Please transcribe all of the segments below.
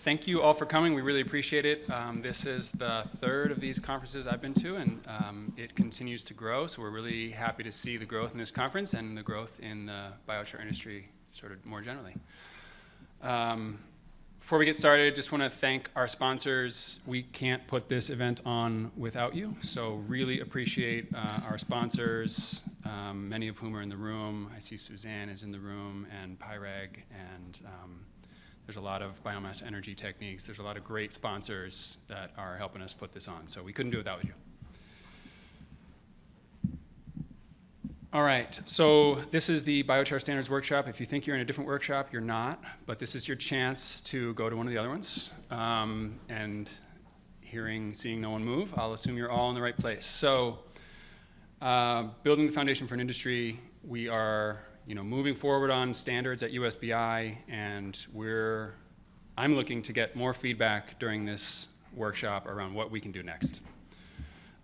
thank you all for coming. We really appreciate it. This is the third of these conferences I've been to, and it continues to grow. So we're really happy to see the growth in this conference and the growth in the biochar industry sort of more generally. Before we get started, just want to thank our sponsors. We can't put this event on without you, so really appreciate our sponsors, many of whom are in the room. I see Suzanne is in the room, and Pyreg, and there's a lot of Biomass Energy Techniques. There's a lot of great sponsors that are helping us put this on, so we couldn't do it without you. All right, so this is the Biochar Standards Workshop. If you think you're in a different workshop, you're not, but this is your chance to go to one of the other ones. And seeing no one move, I'll assume you're all in the right place. So building the foundation for an industry, we are moving forward on standards at US BI, and I'm looking to get more feedback during this workshop around what we can do next.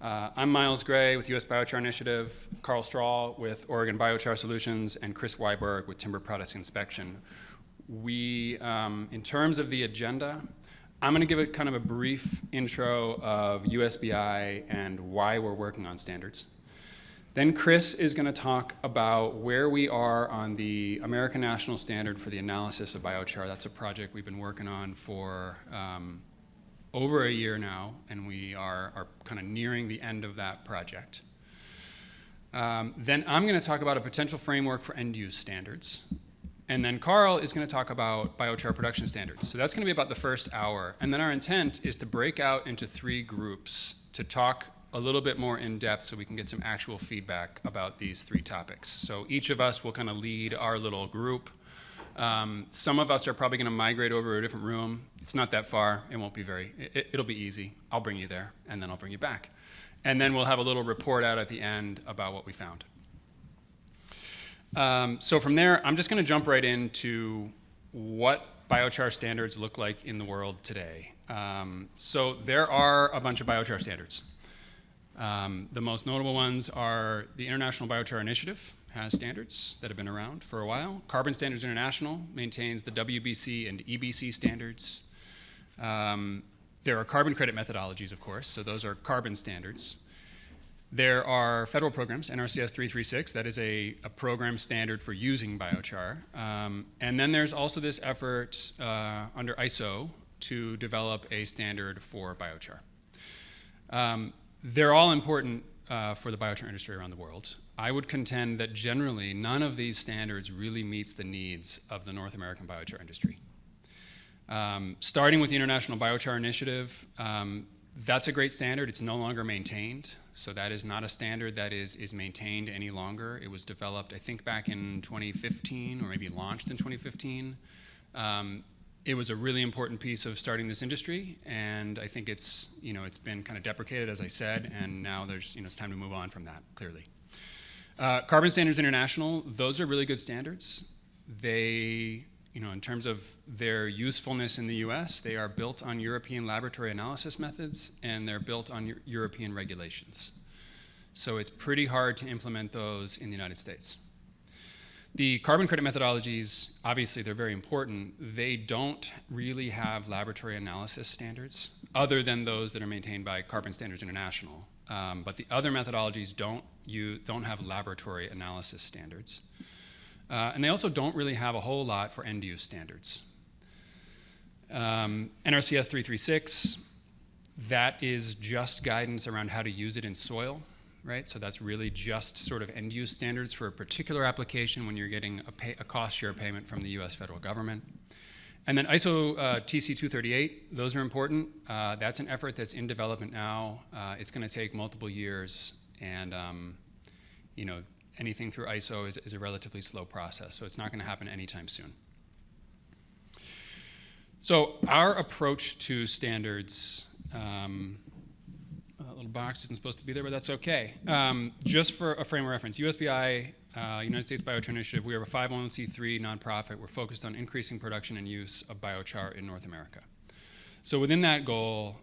I'm Myles with US Biochar Initiative, Karl Strahl with Oregon Biochar Solutions, and Chris Wiberg with Timber Products Inspection. In terms of the agenda, I'm going to give kind of a brief intro of USBI and why we're working on standards. Then Chris is going to talk about where we are on the American National Standard for the Analysis of Biochar. That's a project we've been working on for over a year now, and we are kind of nearing the end of that project. Then I'm going to talk about a potential framework for end-use standards. And then Karl is going to talk about biochar production standards. So that's going to be about the first hour. And then our intent is to break out into 3 groups to talk a little bit more in depth so we can get some actual feedback about these 3 topics. So each of us will kind of lead our little group. Some of us are probably going to migrate over to a different room. It's not that far. It won't be it'll be easy. I'll bring you there, and then I'll bring you back. And then we'll have a little report out at the end about what we found. So from there, I'm just going to jump right into what biochar standards look like in the world today. So there are a bunch of biochar standards. The most notable ones are the International Biochar Initiative has standards that have been around for a while. Carbon Standards International maintains the WBC and EBC standards. There are carbon credit methodologies, of course, so those are carbon standards. There are federal programs, NRCS 336, that is a program standard for using biochar. And then there's also this effort under ISO to develop a standard for biochar. They're all important for the biochar industry around the world. I would contend that generally none of these standards really meets the needs of the North American biochar industry. Starting with the International Biochar Initiative, that's a great standard. It's no longer maintained, so that is not a standard that is maintained any longer. It was developed, I think, back in 2015, or maybe launched in 2015. It was a really important piece of starting this industry, and I think it's been kind of deprecated, as I said, and now it's time to move on from that, clearly. Carbon Standards International, those are really good standards. They, in terms of their usefulness in the US, they are built on European laboratory analysis methods, and they're built on European regulations. So it's pretty hard to implement those in the United States. The carbon credit methodologies, obviously they're very important. They don't really have laboratory analysis standards other than those that are maintained by Carbon Standards International. But the other methodologies don't have laboratory analysis standards. And they also don't really have a whole lot for end-use standards. NRCS 336, that is just guidance around how to use it in soil. Right? So that's really just sort of end-use standards for a particular application when you're getting a cost share payment from the US federal government. And then ISO TC 238, those are important. That's an effort that's in development now. It's going to take multiple years, and anything through ISO is a relatively slow process, so it's not going to happen anytime soon. So our approach to standards, little box isn't supposed to be there, but that's okay. Just for a frame of reference, USBI, United States Biochar Initiative, we are a 501c3 nonprofit. We're focused on increasing production and use of biochar in North America. So within that goal,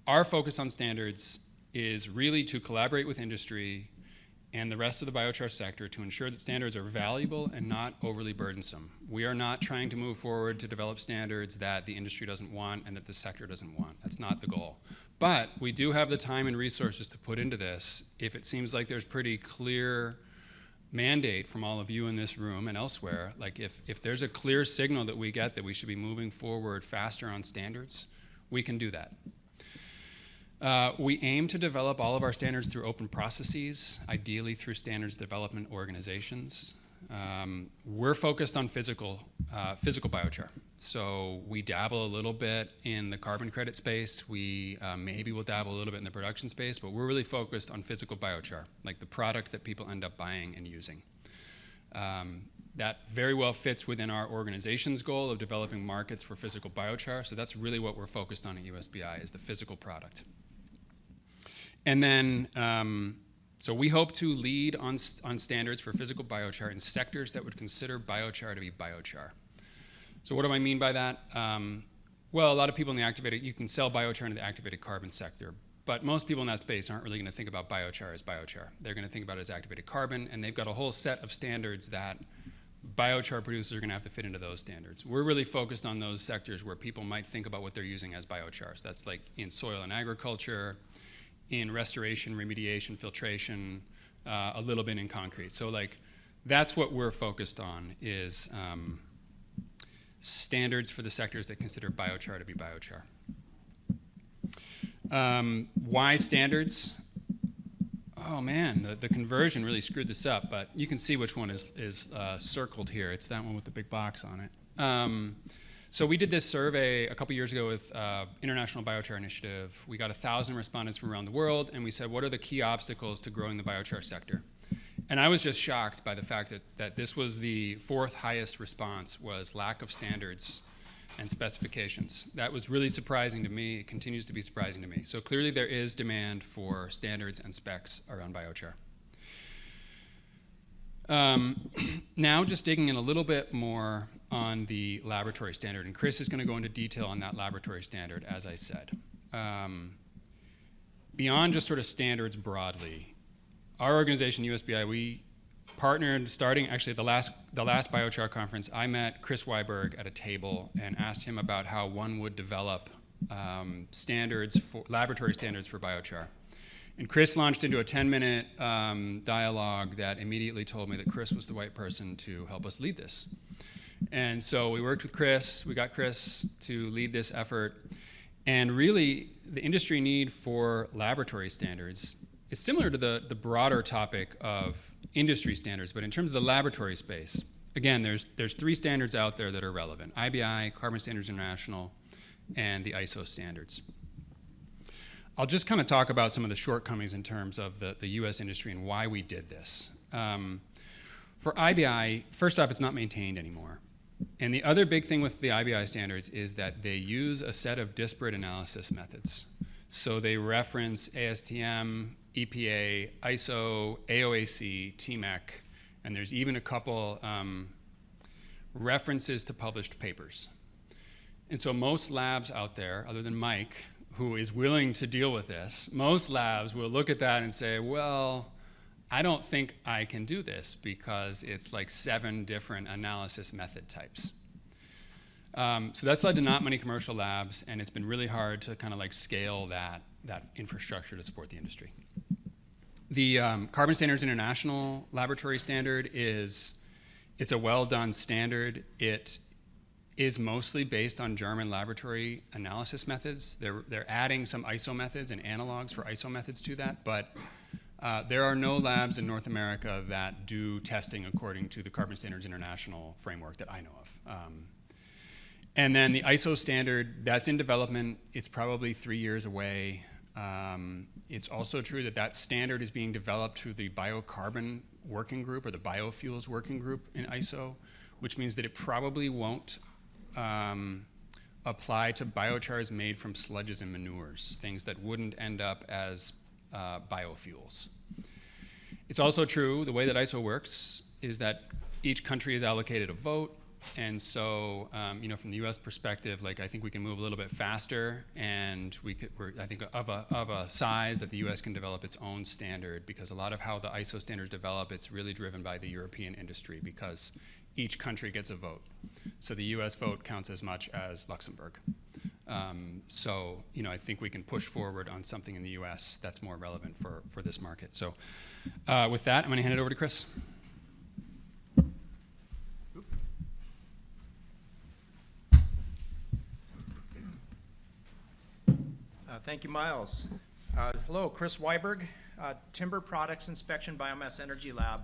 our focus on standards is really to collaborate with industry and the rest of the biochar sector to ensure that standards are valuable and not overly burdensome. We are not trying to move forward to develop standards that the industry doesn't want and that the sector doesn't want. That's not the goal. But we do have the time and resources to put into this if it seems like there's pretty clear mandate from all of you in this room and elsewhere. Like if there's a clear signal that we get that we should be moving forward faster on standards, we can do that. We aim to develop all of our standards through open processes, ideally through standards development organizations. We're focused on physical biochar. So we dabble a little bit in the carbon credit space. We maybe will dabble a little bit in the production space, but we're really focused on physical biochar, like the product that people end up buying and using. That very well fits within our organization's goal of developing markets for physical biochar. So that's really what we're focused on at USBI, is the physical product. And then, so we hope to lead on standards for physical biochar in sectors that would consider biochar to be biochar. So what do I mean by that? Well, a lot of people in the activated, you can sell biochar into the activated carbon sector, but most people in that space aren't really going to think about biochar as biochar. They're going to think about it as activated carbon, and they've got a whole set of standards that biochar producers are going to have to fit into those standards. We're really focused on those sectors where people might think about what they're using as biochar. So that's like in soil and agriculture, in restoration, remediation, filtration, a little bit in concrete. So like that's what we're focused on, is standards for the sectors that consider biochar to be biochar. Why standards? Oh man, the conversion really screwed this up, but you can see which one is circled here. It's that one with the big box on it. So we did this survey a couple years ago with International Biochar Initiative. We got 1,000 respondents from around the world, and we said, what are the key obstacles to growing the biochar sector? And I was just shocked by the fact that this was the 4th highest response, was lack of standards and specifications. That was really surprising to me. It continues to be surprising to me. So clearly there is demand for standards and specs around biochar. Now just digging in a little bit more on the laboratory standard, and Chris is going to go into detail on that laboratory standard, as I said. Beyond just sort of standards broadly, our organization, USBI, we partnered starting actually at the last Biochar Conference. I met Chris Wiberg at a table and asked him about how one would develop laboratory standards for biochar. And Chris launched into a 10-minute dialogue that immediately told me that Chris was the right person to help us lead this. And so we worked with Chris, we got Chris to lead this effort, and really the industry need for laboratory standards is similar to the broader topic of industry standards, but in terms of the laboratory space, again, there's 3 standards out there that are relevant: IBI, Carbon Standards International, and the ISO standards. I'll just kind of talk about some of the shortcomings in terms of the US industry and why we did this. For IBI, first off, it's not maintained anymore. And the other big thing with the IBI standards is that they use a set of disparate analysis methods. So they reference ASTM, EPA, ISO, AOAC, TMEC, and there's even a couple references to published papers. And so most labs out there, other than Mike, who is willing to deal with this, most labs will look at that and say, well, I don't think I can do this because it's like 7 different analysis method types. So that's led to not many commercial labs, and it's been really hard to kind of like scale that infrastructure to support the industry. The Carbon Standards International laboratory standard it's a well-done standard. It is mostly based on German laboratory analysis methods. They're adding some ISO methods and analogs for ISO methods to that, but there are no labs in North America that do testing according to the Carbon Standards International framework that I know of. And then the ISO standard, that's in development. It's probably 3 years away. It's also true that standard is being developed through the biocarbon working group or the biofuels working group in ISO, which means that it probably won't apply to biochars made from sludges and manures, things that wouldn't end up as biofuels. It's also true, the way that ISO works is that each country is allocated a vote, And so, from the U.S. perspective, I think we can move a little bit faster, and we're I think of a size that the U.S. can develop its own standard, because a lot of how the ISO standards develop, it's really driven by the European industry, because each country gets a vote. So the U.S. vote counts as much as Luxembourg. I think we can push forward on something in the U.S. that's more relevant for this market. So with that, I'm going to hand it over to Chris. Thank you, Myles. Hello, Chris Wiberg, Timber Products Inspection Biomass Energy Lab.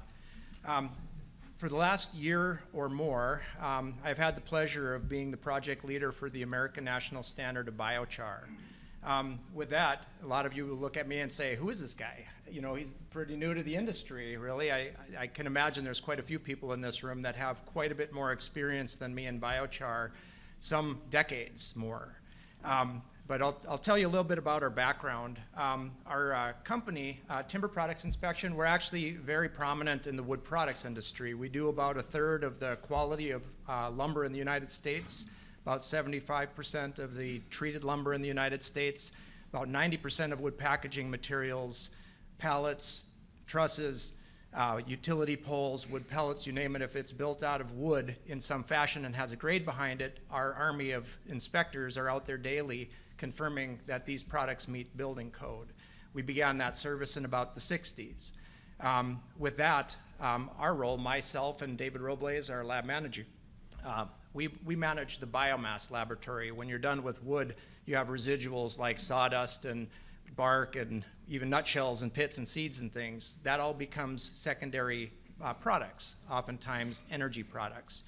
For the last year or more, I've had the pleasure of being the project leader for the American National Standard of Biochar. With that, a lot of you will look at me and say, who is this guy? He's pretty new to the industry, really. I can imagine there's quite a few people in this room that have quite a bit more experience than me in biochar, some decades more. But I'll tell you a little bit about our background. Our company, Timber Products Inspection, we're actually very prominent in the wood products industry. We do about a third of the quality of lumber in the United States, about 75% of the treated lumber in the United States, about 90% of wood packaging materials, pallets, trusses, utility poles, wood pellets, you name it. If it's built out of wood in some fashion and has a grade behind it, our army of inspectors are out there daily confirming that these products meet building code. We began that service in about the 60s. With that, our role, myself and David Robles, our lab manager, we manage the biomass laboratory. When you're done with wood, you have residuals like sawdust and bark and even nutshells and pits and seeds and things. That all becomes secondary products, oftentimes energy products.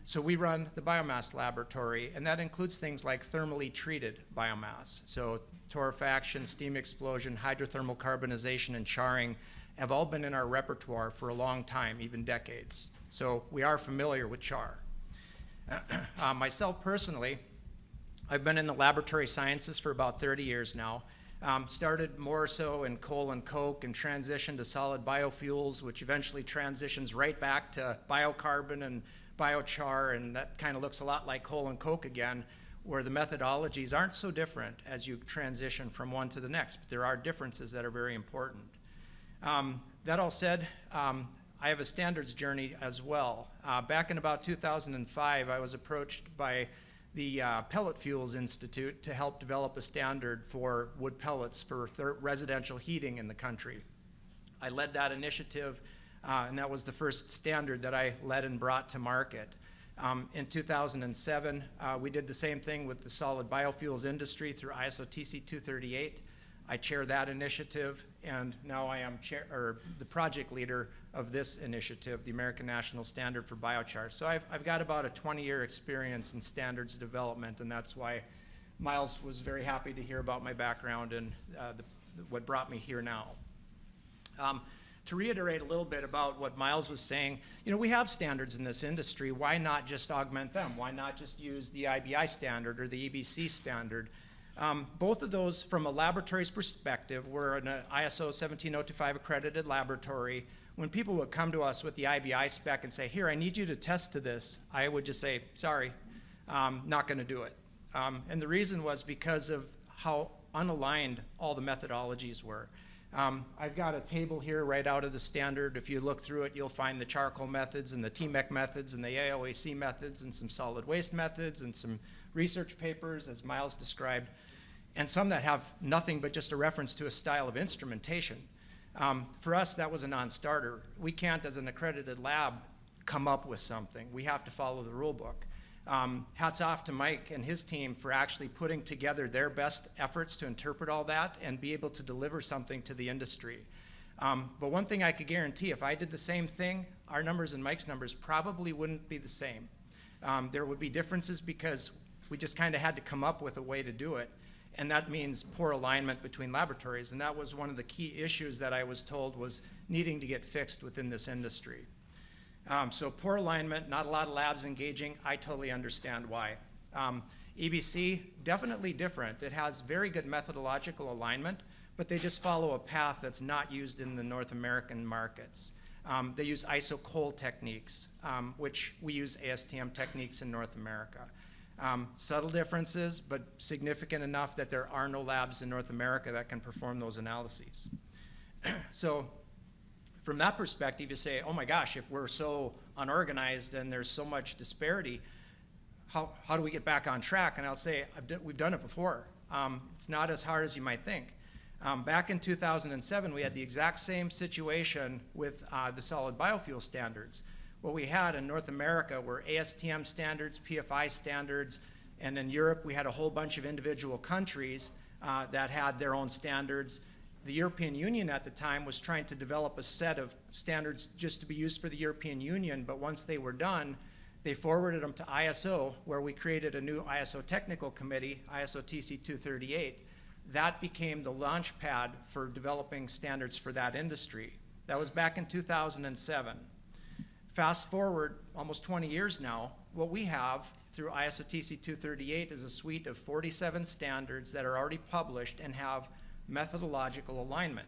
So we run the biomass laboratory, and that includes things like thermally treated biomass. So torrefaction, steam explosion, hydrothermal carbonization, and charring have all been in our repertoire for a long time, even decades. So we are familiar with char. Myself personally, I've been in the laboratory sciences for about 30 years now. Started more so in coal and coke and transitioned to solid biofuels, which eventually transitions right back to biocarbon and biochar, and that kind of looks a lot like coal and coke again, where the methodologies aren't so different as you transition from one to the next, but there are differences that are very important. That all said, I have a standards journey as well. Back in about 2005, I was approached by the Pellet Fuels Institute to help develop a standard for wood pellets for residential heating in the country. I led that initiative, and that was the first standard that I led and brought to market. In 2007, we did the same thing with the solid biofuels industry through ISO TC 238. I chair that initiative, and now I am the project leader of this initiative, the American National Standard for Biochar. So I've got about a 20-year experience in standards development, and that's why Myles was very happy to hear about my background and what brought me here now. To reiterate a little bit about what Myles was saying, we have standards in this industry. Why not just augment them? Why not just use the IBI standard or the EBC standard? Both of those, from a laboratory's perspective, we're an ISO 17025 accredited laboratory. When people would come to us with the IBI spec and say, here, I need you to test to this, I would just say, sorry, not going to do it. And the reason was because of how unaligned all the methodologies were. I've got a table here right out of the standard. If you look through it, you'll find the charcoal methods and the TMEC methods and the AOAC methods and some solid waste methods and some research papers, as Myles described, and some that have nothing but just a reference to a style of instrumentation. For us, that was a non-starter. We can't, as an accredited lab, come up with something. We have to follow the rule book. Hats off to Mike and his team for actually putting together their best efforts to interpret all that and be able to deliver something to the industry. But one thing I could guarantee, if I did the same thing, our numbers and Mike's numbers probably wouldn't be the same. There would be differences because we just kind of had to come up with a way to do it. And that means poor alignment between laboratories. And that was one of the key issues that I was told was needing to get fixed within this industry. So poor alignment, not a lot of labs engaging. I totally understand why. EBC, definitely different. It has very good methodological alignment, but they just follow a path that's not used in the North American markets. They use iso-coal techniques, which we use ASTM techniques in North America. Subtle differences, but significant enough that there are no labs in North America that can perform those analyses. So from that perspective, you say, oh my gosh, if we're so unorganized and there's so much disparity, how do we get back on track? And I'll say, we've done it before. It's not as hard as you might think. Back in 2007, we had the exact same situation with the solid biofuel standards. What we had in North America were ASTM standards, PFI standards, and in Europe we had a whole bunch of individual countries that had their own standards. The European Union at the time was trying to develop a set of standards just to be used for the European Union, but once they were done, they forwarded them to ISO, where we created a new ISO technical committee, ISO TC 238. That became the launch pad for developing standards for that industry. That was back in 2007. Fast forward almost 20 years now, what we have through ISO TC 238 is a suite of 47 standards that are already published and have methodological alignment.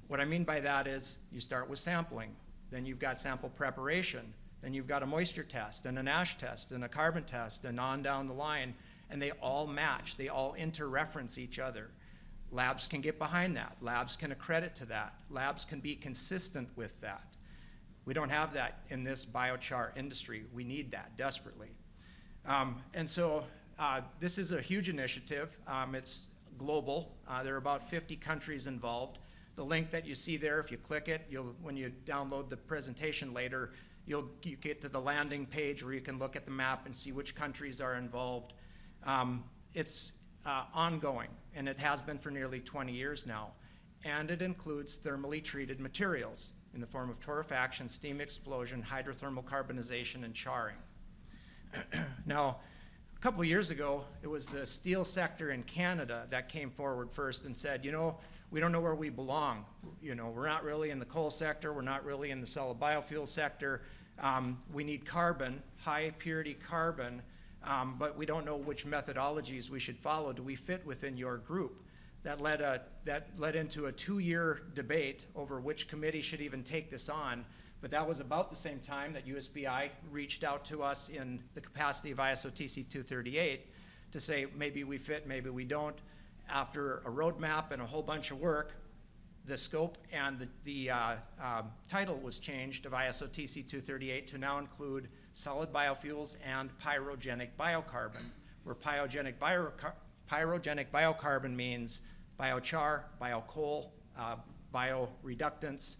What I mean by that is you start with sampling, then you've got sample preparation, then you've got a moisture test and an ash test and a carbon test and on down the line, and they all match, they all interreference each other. Labs can get behind that, labs can accredit to that, labs can be consistent with that. We don't have that in this biochar industry. We need that desperately. And so this is a huge initiative. It's global. There are about 50 countries involved. The link that you see there, if you click it, when you download the presentation later, you get to the landing page where you can look at the map and see which countries are involved. It's ongoing, and it has been for nearly 20 years now. And it includes thermally treated materials in the form of torrefaction, steam explosion, hydrothermal carbonization, and charring. Now, a couple of years ago, it was the steel sector in Canada that came forward first and said, you know, we don't know where we belong. You know, we're not really in the coal sector, we're not really in the solid biofuel sector. We need carbon, high purity carbon, but we don't know which methodologies we should follow. Do we fit within your group? That led into a 2-year debate over which committee should even take this on. But that was about the same time that USBI reached out to us in the capacity of ISO TC 238 to say maybe we fit, maybe we don't. After a roadmap and a whole bunch of work, the scope and the title was changed of ISO TC 238 to now include solid biofuels and pyrogenic biocarbon, where pyrogenic biocarbon means biochar, biocoal, bioreductants,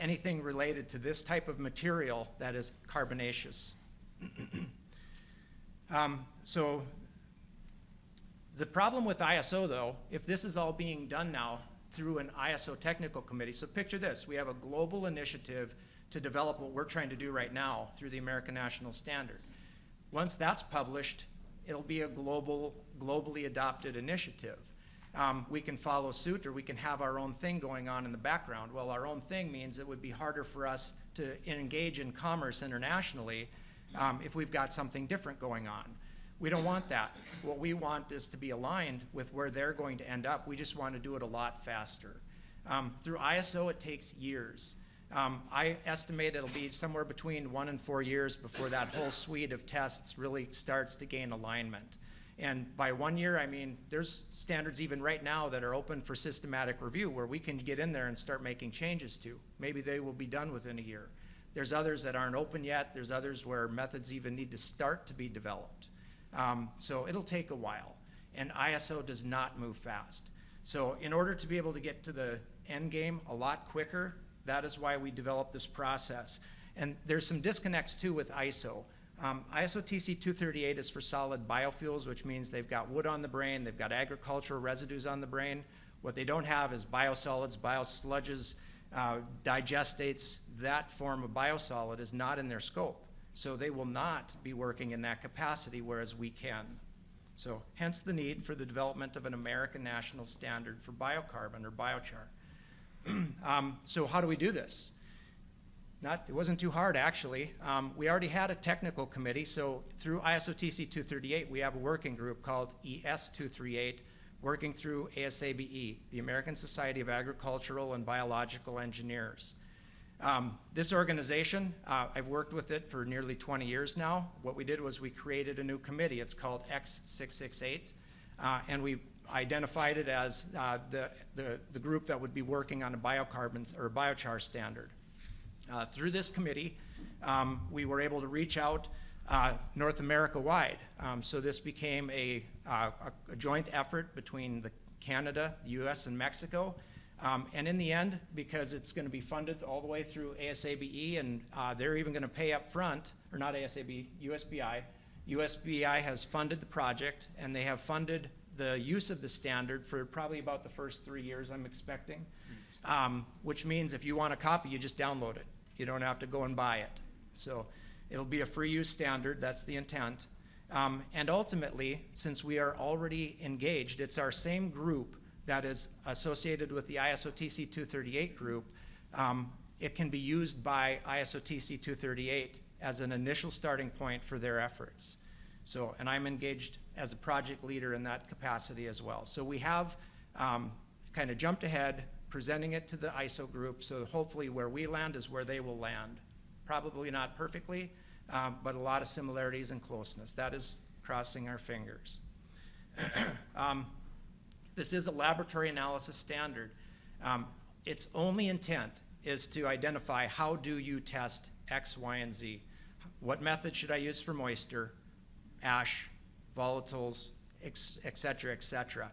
anything related to this type of material that is carbonaceous. So the problem with ISO, though, if this is all being done now through an ISO technical committee, so picture this, we have a global initiative to develop what we're trying to do right now through the American National Standard. Once that's published, it'll be a globally adopted initiative. We can follow suit, or we can have our own thing going on in the background. Well, our own thing means it would be harder for us to engage in commerce internationally if we've got something different going on. We don't want that. What we want is to be aligned with where they're going to end up. We just want to do it a lot faster. Through ISO, it takes years. I estimate it'll be somewhere between 1 and 4 years before that whole suite of tests really starts to gain alignment. And by 1 year, I mean, there's standards even right now that are open for systematic review where we can get in there and start making changes to. Maybe they will be done within a year. There's others that aren't open yet. There's others where methods even need to start to be developed. So it'll take a while, and ISO does not move fast. So in order to be able to get to the end game a lot quicker, that is why we developed this process. And there's some disconnects too with ISO. ISO TC 238 is for solid biofuels, which means they've got wood on the brain, they've got agricultural residues on the brain. What they don't have is biosolids, biosludges, digestates. That form of biosolid is not in their scope. So they will not be working in that capacity, whereas we can. So hence the need for the development of an American national standard for biocarbon or biochar. So how do we do this? It wasn't too hard, actually. We already had a technical committee, so through ISO TC 238, we have a working group called ES 238, working through ASABE, the American Society of Agricultural and Biological Engineers. This organization, I've worked with it for nearly 20 years now. What we did was we created a new committee. It's called X668, and we identified it as the group that would be working on a biocarbon or biochar standard. Through this committee, we were able to reach out North America wide. So this became a joint effort between Canada, the US, and Mexico. And in the end, because it's going to be funded all the way through ASABE, and they're even going to pay up front, or not ASABE, USBI. USBI has funded the project, and they have funded the use of the standard for probably about the first 3 years, I'm expecting, which means if you want a copy, you just download it. You don't have to go and buy it. So it'll be a free use standard, that's the intent. And ultimately, since we are already engaged, it's our same group that is associated with the ISO TC 238 group. It can be used by ISO TC 238 as an initial starting point for their efforts. So, and I'm engaged as a project leader in that capacity as well. So we have kind of jumped ahead, presenting it to the ISO group, so hopefully where we land is where they will land. Probably not perfectly, but a lot of similarities and closeness. That is crossing our fingers. This is a laboratory analysis standard. Its only intent is to identify how do you test X, Y, and Z. What method should I use for moisture, ash, volatiles, et cetera, et cetera.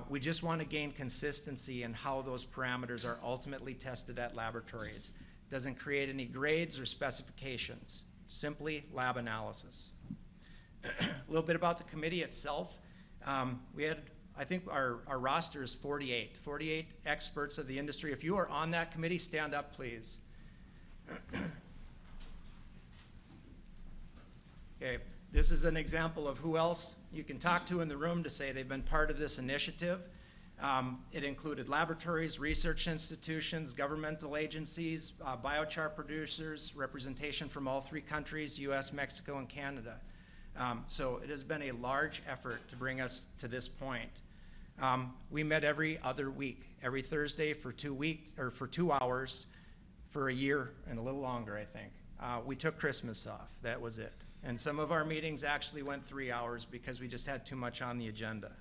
We just want to gain consistency in how those parameters are ultimately tested at laboratories. Doesn't create any grades or specifications, simply lab analysis. A little bit about the committee itself. We had, I think our roster is 48 experts of the industry. If you are on that committee, stand up, please. Okay, this is an example of who else you can talk to in the room to say they've been part of this initiative. It included laboratories, research institutions, governmental agencies, biochar producers, representation from all 3 countries, US, Mexico, and Canada. So it has been a large effort to bring us to this point. We met every other week, every Thursday for 2 weeks, or for 2 hours for a year and a little longer, I think. We took Christmas off, that was it. And some of our meetings actually went 3 hours because we just had too much on the agenda.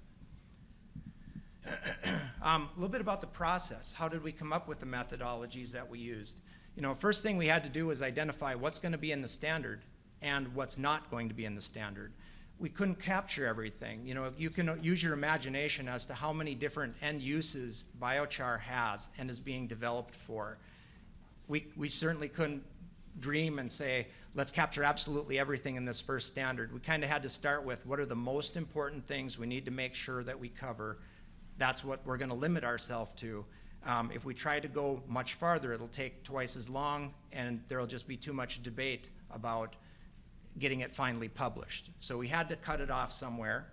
A little bit about the process. How did we come up with the methodologies that we used? You know, first thing we had to do was identify what's going to be in the standard and what's not going to be in the standard. We couldn't capture everything. You know, you can use your imagination as to how many different end uses biochar has and is being developed for. We certainly couldn't dream and say, let's capture absolutely everything in this first standard. We kind of had to start with what are the most important things we need to make sure that we cover. That's what we're going to limit ourselves to. If we try to go much farther, it'll take twice as long, and there'll just be too much debate about getting it finally published. So we had to cut it off somewhere.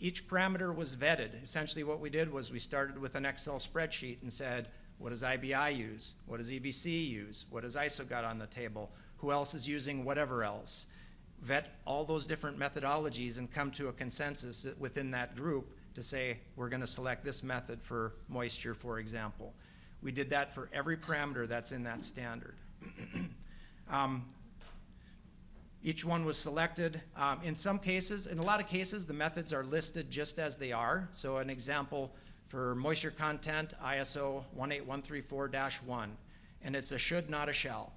Each parameter was vetted. Essentially what we did was we started with an Excel spreadsheet and said, what does IBI use? What does EBC use? What does ISO got on the table? Who else is using whatever else? Vet all those different methodologies and come to a consensus within that group to say, we're going to select this method for moisture, for example. We did that for every parameter that's in that standard. Each one was selected. In some cases, in a lot of cases, the methods are listed just as they are. So an example for moisture content, ISO 18134-1, and it's a should, not a shall.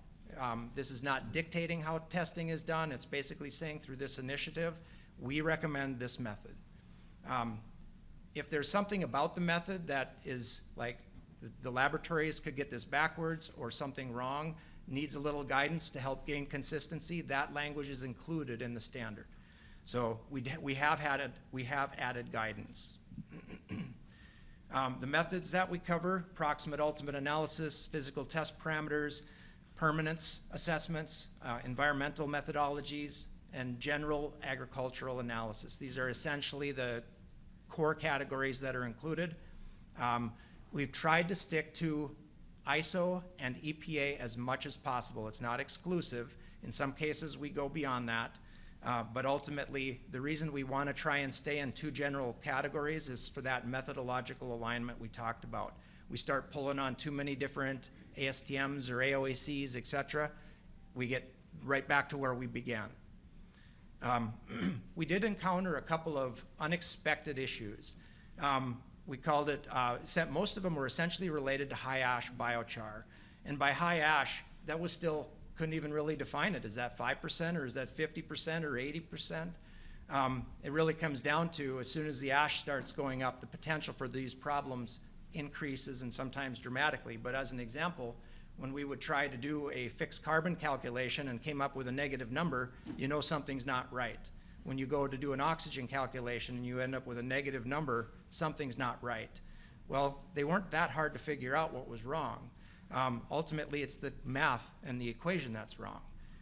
This is not dictating how testing is done. It's basically saying through this initiative, we recommend this method. If there's something about the method that is like the laboratories could get this backwards or something wrong, needs a little guidance to help gain consistency, that language is included in the standard. So we have added guidance. The methods that we cover, proximate ultimate analysis, physical test parameters, permanence assessments, environmental methodologies, and general agricultural analysis. These are essentially the core categories that are included. We've tried to stick to ISO and EPA as much as possible. It's not exclusive. In some cases, we go beyond that. But ultimately, the reason we want to try and stay in 2 general categories is for that methodological alignment we talked about. we start pulling on too many different ASTMs or AOACs, et cetera, we get right back to where we began. We did encounter a couple of unexpected issues. We called it, most of them were essentially related to high ash biochar. And by high ash, that was still, couldn't even really define it. Is that 5% or is that 50% or 80%? It really comes down to, as soon as the ash starts going up, the potential for these problems increases, and sometimes dramatically. But as an example, when we would try to do a fixed carbon calculation and came up with a negative number, you know something's not right. When you go to do an oxygen calculation and you end up with a negative number, something's not right. Well, they weren't that hard to figure out what was wrong. Ultimately, it's the math and the equation that's wrong.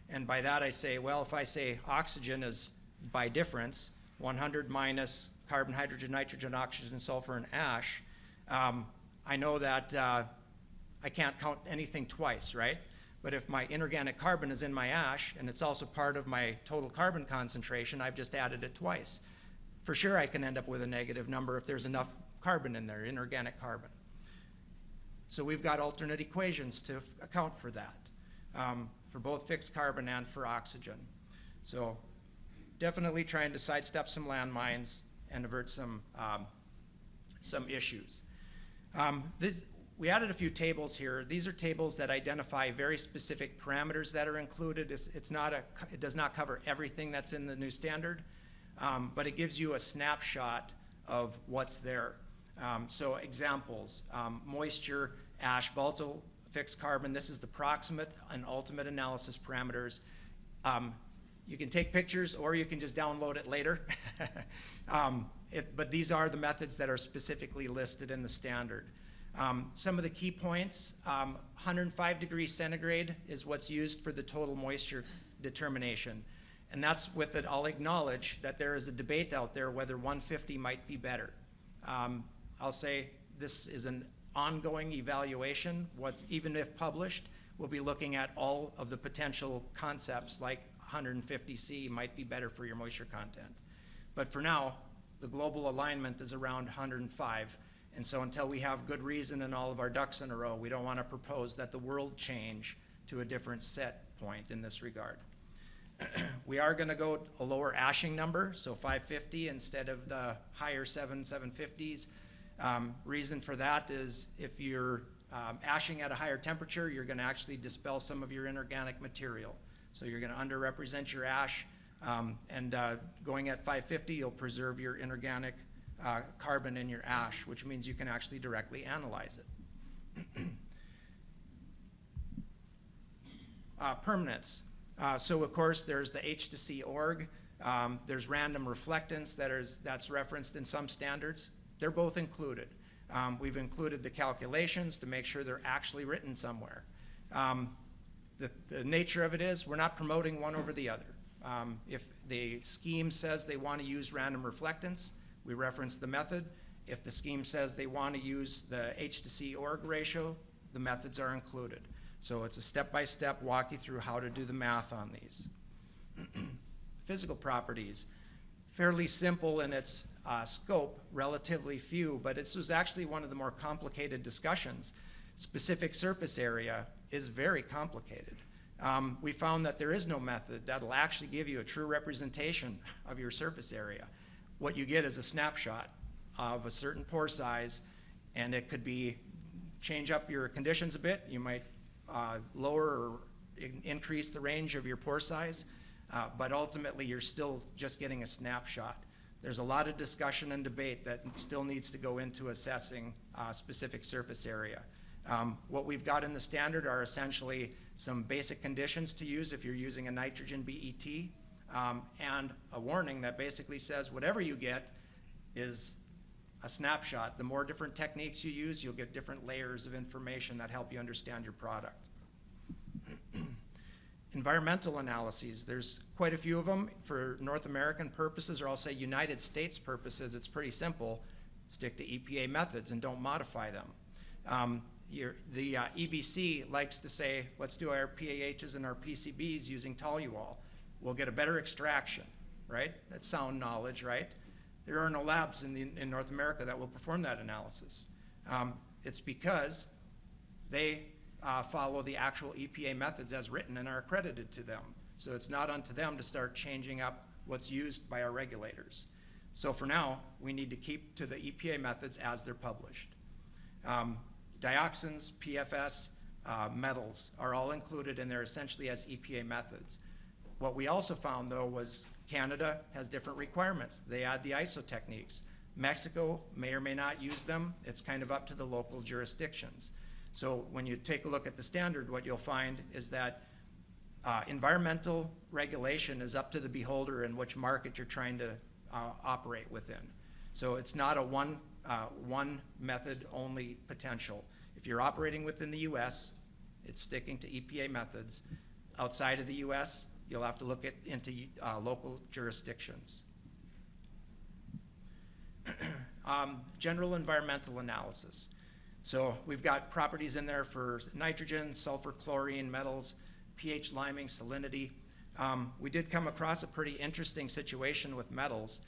And by that I say, well, if I say oxygen is by difference, 100 minus carbon, hydrogen, nitrogen, oxygen, sulfur, and ash, I know that I can't count anything twice, right? But if my inorganic carbon is in my ash and it's also part of my total carbon concentration, I've just added it twice. For sure I can end up with a negative number if there's enough carbon in there, inorganic carbon. So we've got alternate equations to account for that, for both fixed carbon and for oxygen. So definitely trying to sidestep some landmines and avert some issues. We added a few tables here. These are tables that identify very specific parameters that are included. It does not cover everything that's in the new standard, but it gives you a snapshot of what's there. So examples, moisture, ash, volatile, fixed carbon. This is the proximate and ultimate analysis parameters. You can take pictures or you can just download it later. But these are the methods that are specifically listed in the standard. Some of the key points, 105 degrees centigrade is what's used for the total moisture determination. And that's with it, I'll acknowledge that there is a debate out there whether 150 might be better. I'll say this is an ongoing evaluation. Even if published, we'll be looking at all of the potential concepts like 150C might be better for your moisture content. But for now, the global alignment is around 105. And so until we have good reason and all of our ducks in a row, we don't want to propose that the world change to a different set point in this regard. We are going to go a lower ashing number, so 550 instead of the higher 750s. Reason for that is if you're ashing at a higher temperature, you're going to actually dispel some of your inorganic material. So you're going to underrepresent your ash, and going at 550, you'll preserve your inorganic carbon in your ash, which means you can actually directly analyze it. Permanence. So of course there's the H to C org. There's random reflectance that's referenced in some standards. They're both included. We've included the calculations to make sure they're actually written somewhere. The nature of it is we're not promoting one over the other. If the scheme says they want to use random reflectance, we reference the method. If the scheme says they want to use the H to C org ratio, the methods are included. So it's a step-by-step walk you through how to do the math on these. Physical properties, fairly simple in its scope, relatively few, but this was actually one of the more complicated discussions. Specific surface area is very complicated. We found that there is no method that'll actually give you a true representation of your surface area. What you get is a snapshot of a certain pore size, and it could be change up your conditions a bit. You might lower or increase the range of your pore size, but ultimately you're still just getting a snapshot. There's a lot of discussion and debate that still needs to go into assessing specific surface area. What we've got in the standard are essentially some basic conditions to use if you're using a nitrogen BET, and a warning that basically says whatever you get is a snapshot. The more different techniques you use, you'll get different layers of information that help you understand your product. Environmental analyses, there's quite a few of them. For North American purposes, or I'll say United States purposes, it's pretty simple. Stick to EPA methods and don't modify them. The EBC likes to say, let's do our PAHs and our PCBs using toluol. We'll get a better extraction, right? That's sound knowledge, right? There are no labs in North America that will perform that analysis. It's because they follow the actual EPA methods as written and are accredited to them. So it's not unto them to start changing up what's used by our regulators. So for now, we need to keep to the EPA methods as they're published. Dioxins, PFS, metals are all included, and they're essentially as EPA methods. What we also found, though, was Canada has different requirements. They add the ISO techniques. Mexico may or may not use them. It's kind of up to the local jurisdictions. So when you take a look at the standard, what you'll find is that environmental regulation is up to the beholder in which market you're trying to operate within. So it's not a one method only potential. If you're operating within the US, it's sticking to EPA methods. Outside of the US, you'll have to look into local jurisdictions. General environmental analysis. So we've got properties in there for nitrogen, sulfur, chlorine, metals, pH, liming, salinity. We did come across a pretty interesting situation with metals.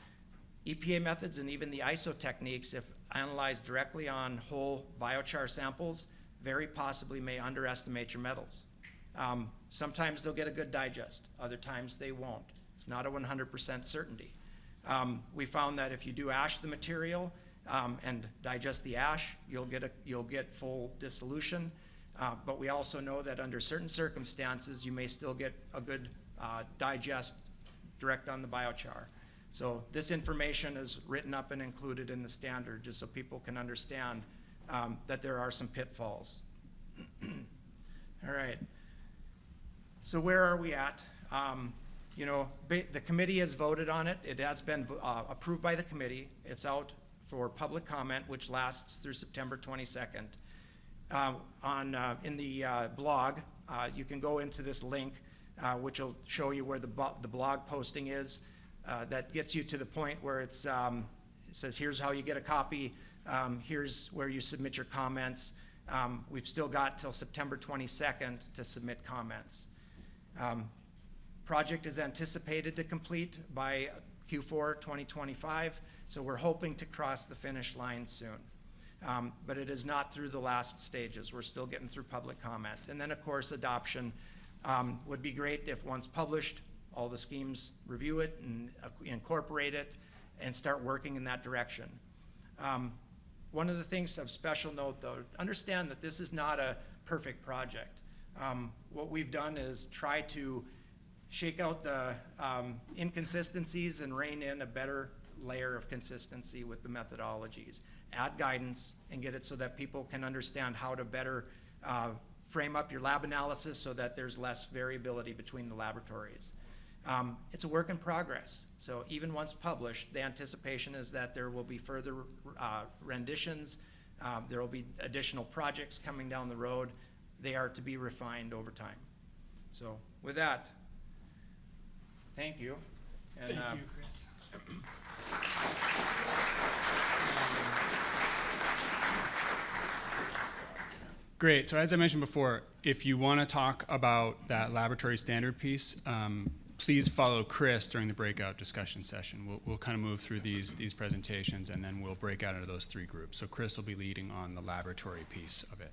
EPA methods and even the ISO techniques, if analyzed directly on whole biochar samples, very possibly may underestimate your metals. Sometimes they'll get a good digest, other times they won't. It's not a 100% certainty. We found that if you do ash the material and digest the ash, you'll get full dissolution. But we also know that under certain circumstances, you may still get a good digest direct on the biochar. So this information is written up and included in the standard just so people can understand that there are some pitfalls. All right. So where are we at? The committee has voted on it. It has been approved by the committee. It's out for public comment, which lasts through September 22nd. In the blog, you can go into this link, which will show you where the blog posting is. That gets you to the point where it says, here's how you get a copy. Here's where you submit your comments. We've still got till September 22nd to submit comments. Project is anticipated to complete by Q4 2025, so we're hoping to cross the finish line soon. But it is not through the last stages. We're still getting through public comment. And then, of course, adoption would be great if once published, all the schemes review it and incorporate it and start working in that direction. One of the things of special note, though, understand that this is not a perfect project. What we've done is try to shake out the inconsistencies and rein in a better layer of consistency with the methodologies. Add guidance and get it so that people can understand how to better frame up your lab analysis so that there's less variability between the laboratories. It's a work in progress. So even once published, the anticipation is that there will be further renditions. There will be additional projects coming down the road. They are to be refined over time. So with that, thank you. And, thank you, Chris. Great. So as I mentioned before, if you want to talk about that laboratory standard piece, please follow Chris during the breakout discussion session. We'll kind of move through these presentations, and then we'll break out into those three groups. So Chris will be leading on the laboratory piece of it.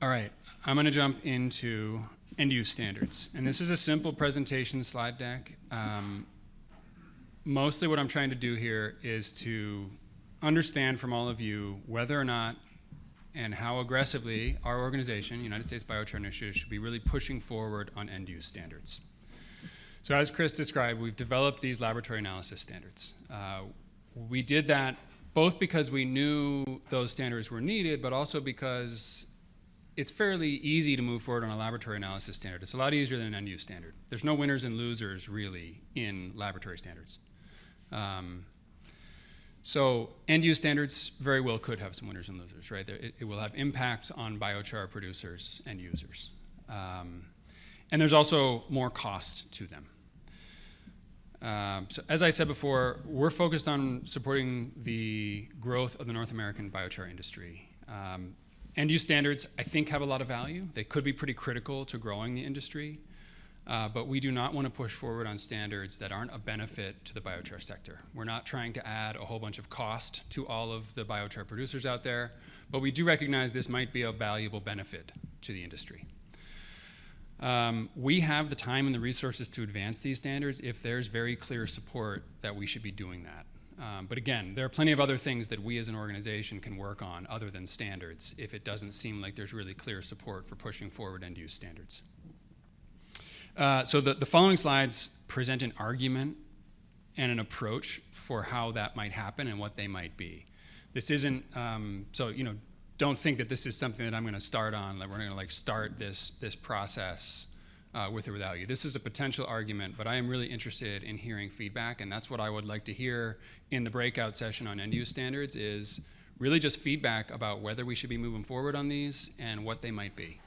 All right, I'm going to jump into end-use standards. And this is a simple presentation slide deck. Mostly what I'm trying to do here is to understand from all of you whether or not and how aggressively our organization, United States Biochar Initiative, should be really pushing forward on end-use standards. So as Chris described, we've developed these laboratory analysis standards. We did that both because we knew those standards were needed, but also because it's fairly easy to move forward on a laboratory analysis standard. It's a lot easier than an end-use standard. There's no winners and losers, really, in laboratory standards. So end-use standards very well could have some winners and losers, right? It will have impacts on biochar producers and users. And there's also more cost to them. So as I said before, we're focused on supporting the growth of the North American biochar industry. End-use standards, I think, have a lot of value. They could be pretty critical to growing the industry. But we do not want to push forward on standards that aren't a benefit to the biochar sector. We're not trying to add a whole bunch of cost to all of the biochar producers out there, but we do recognize this might be a valuable benefit to the industry. We have the time and the resources to advance these standards if there's very clear support that we should be doing that. But again, there are plenty of other things that we as an organization can work on other than standards if it doesn't seem like there's really clear support for pushing forward end-use standards. So the following slides present an argument and an approach for how that might happen and what they might be. This isn't, don't think that this is something that I'm going to start on, that we're going to start this process with or without you. This is a potential argument, but I am really interested in hearing feedback, and that's what I would like to hear in the breakout session on end-use standards, is really just feedback about whether we should be moving forward on these and what they might be.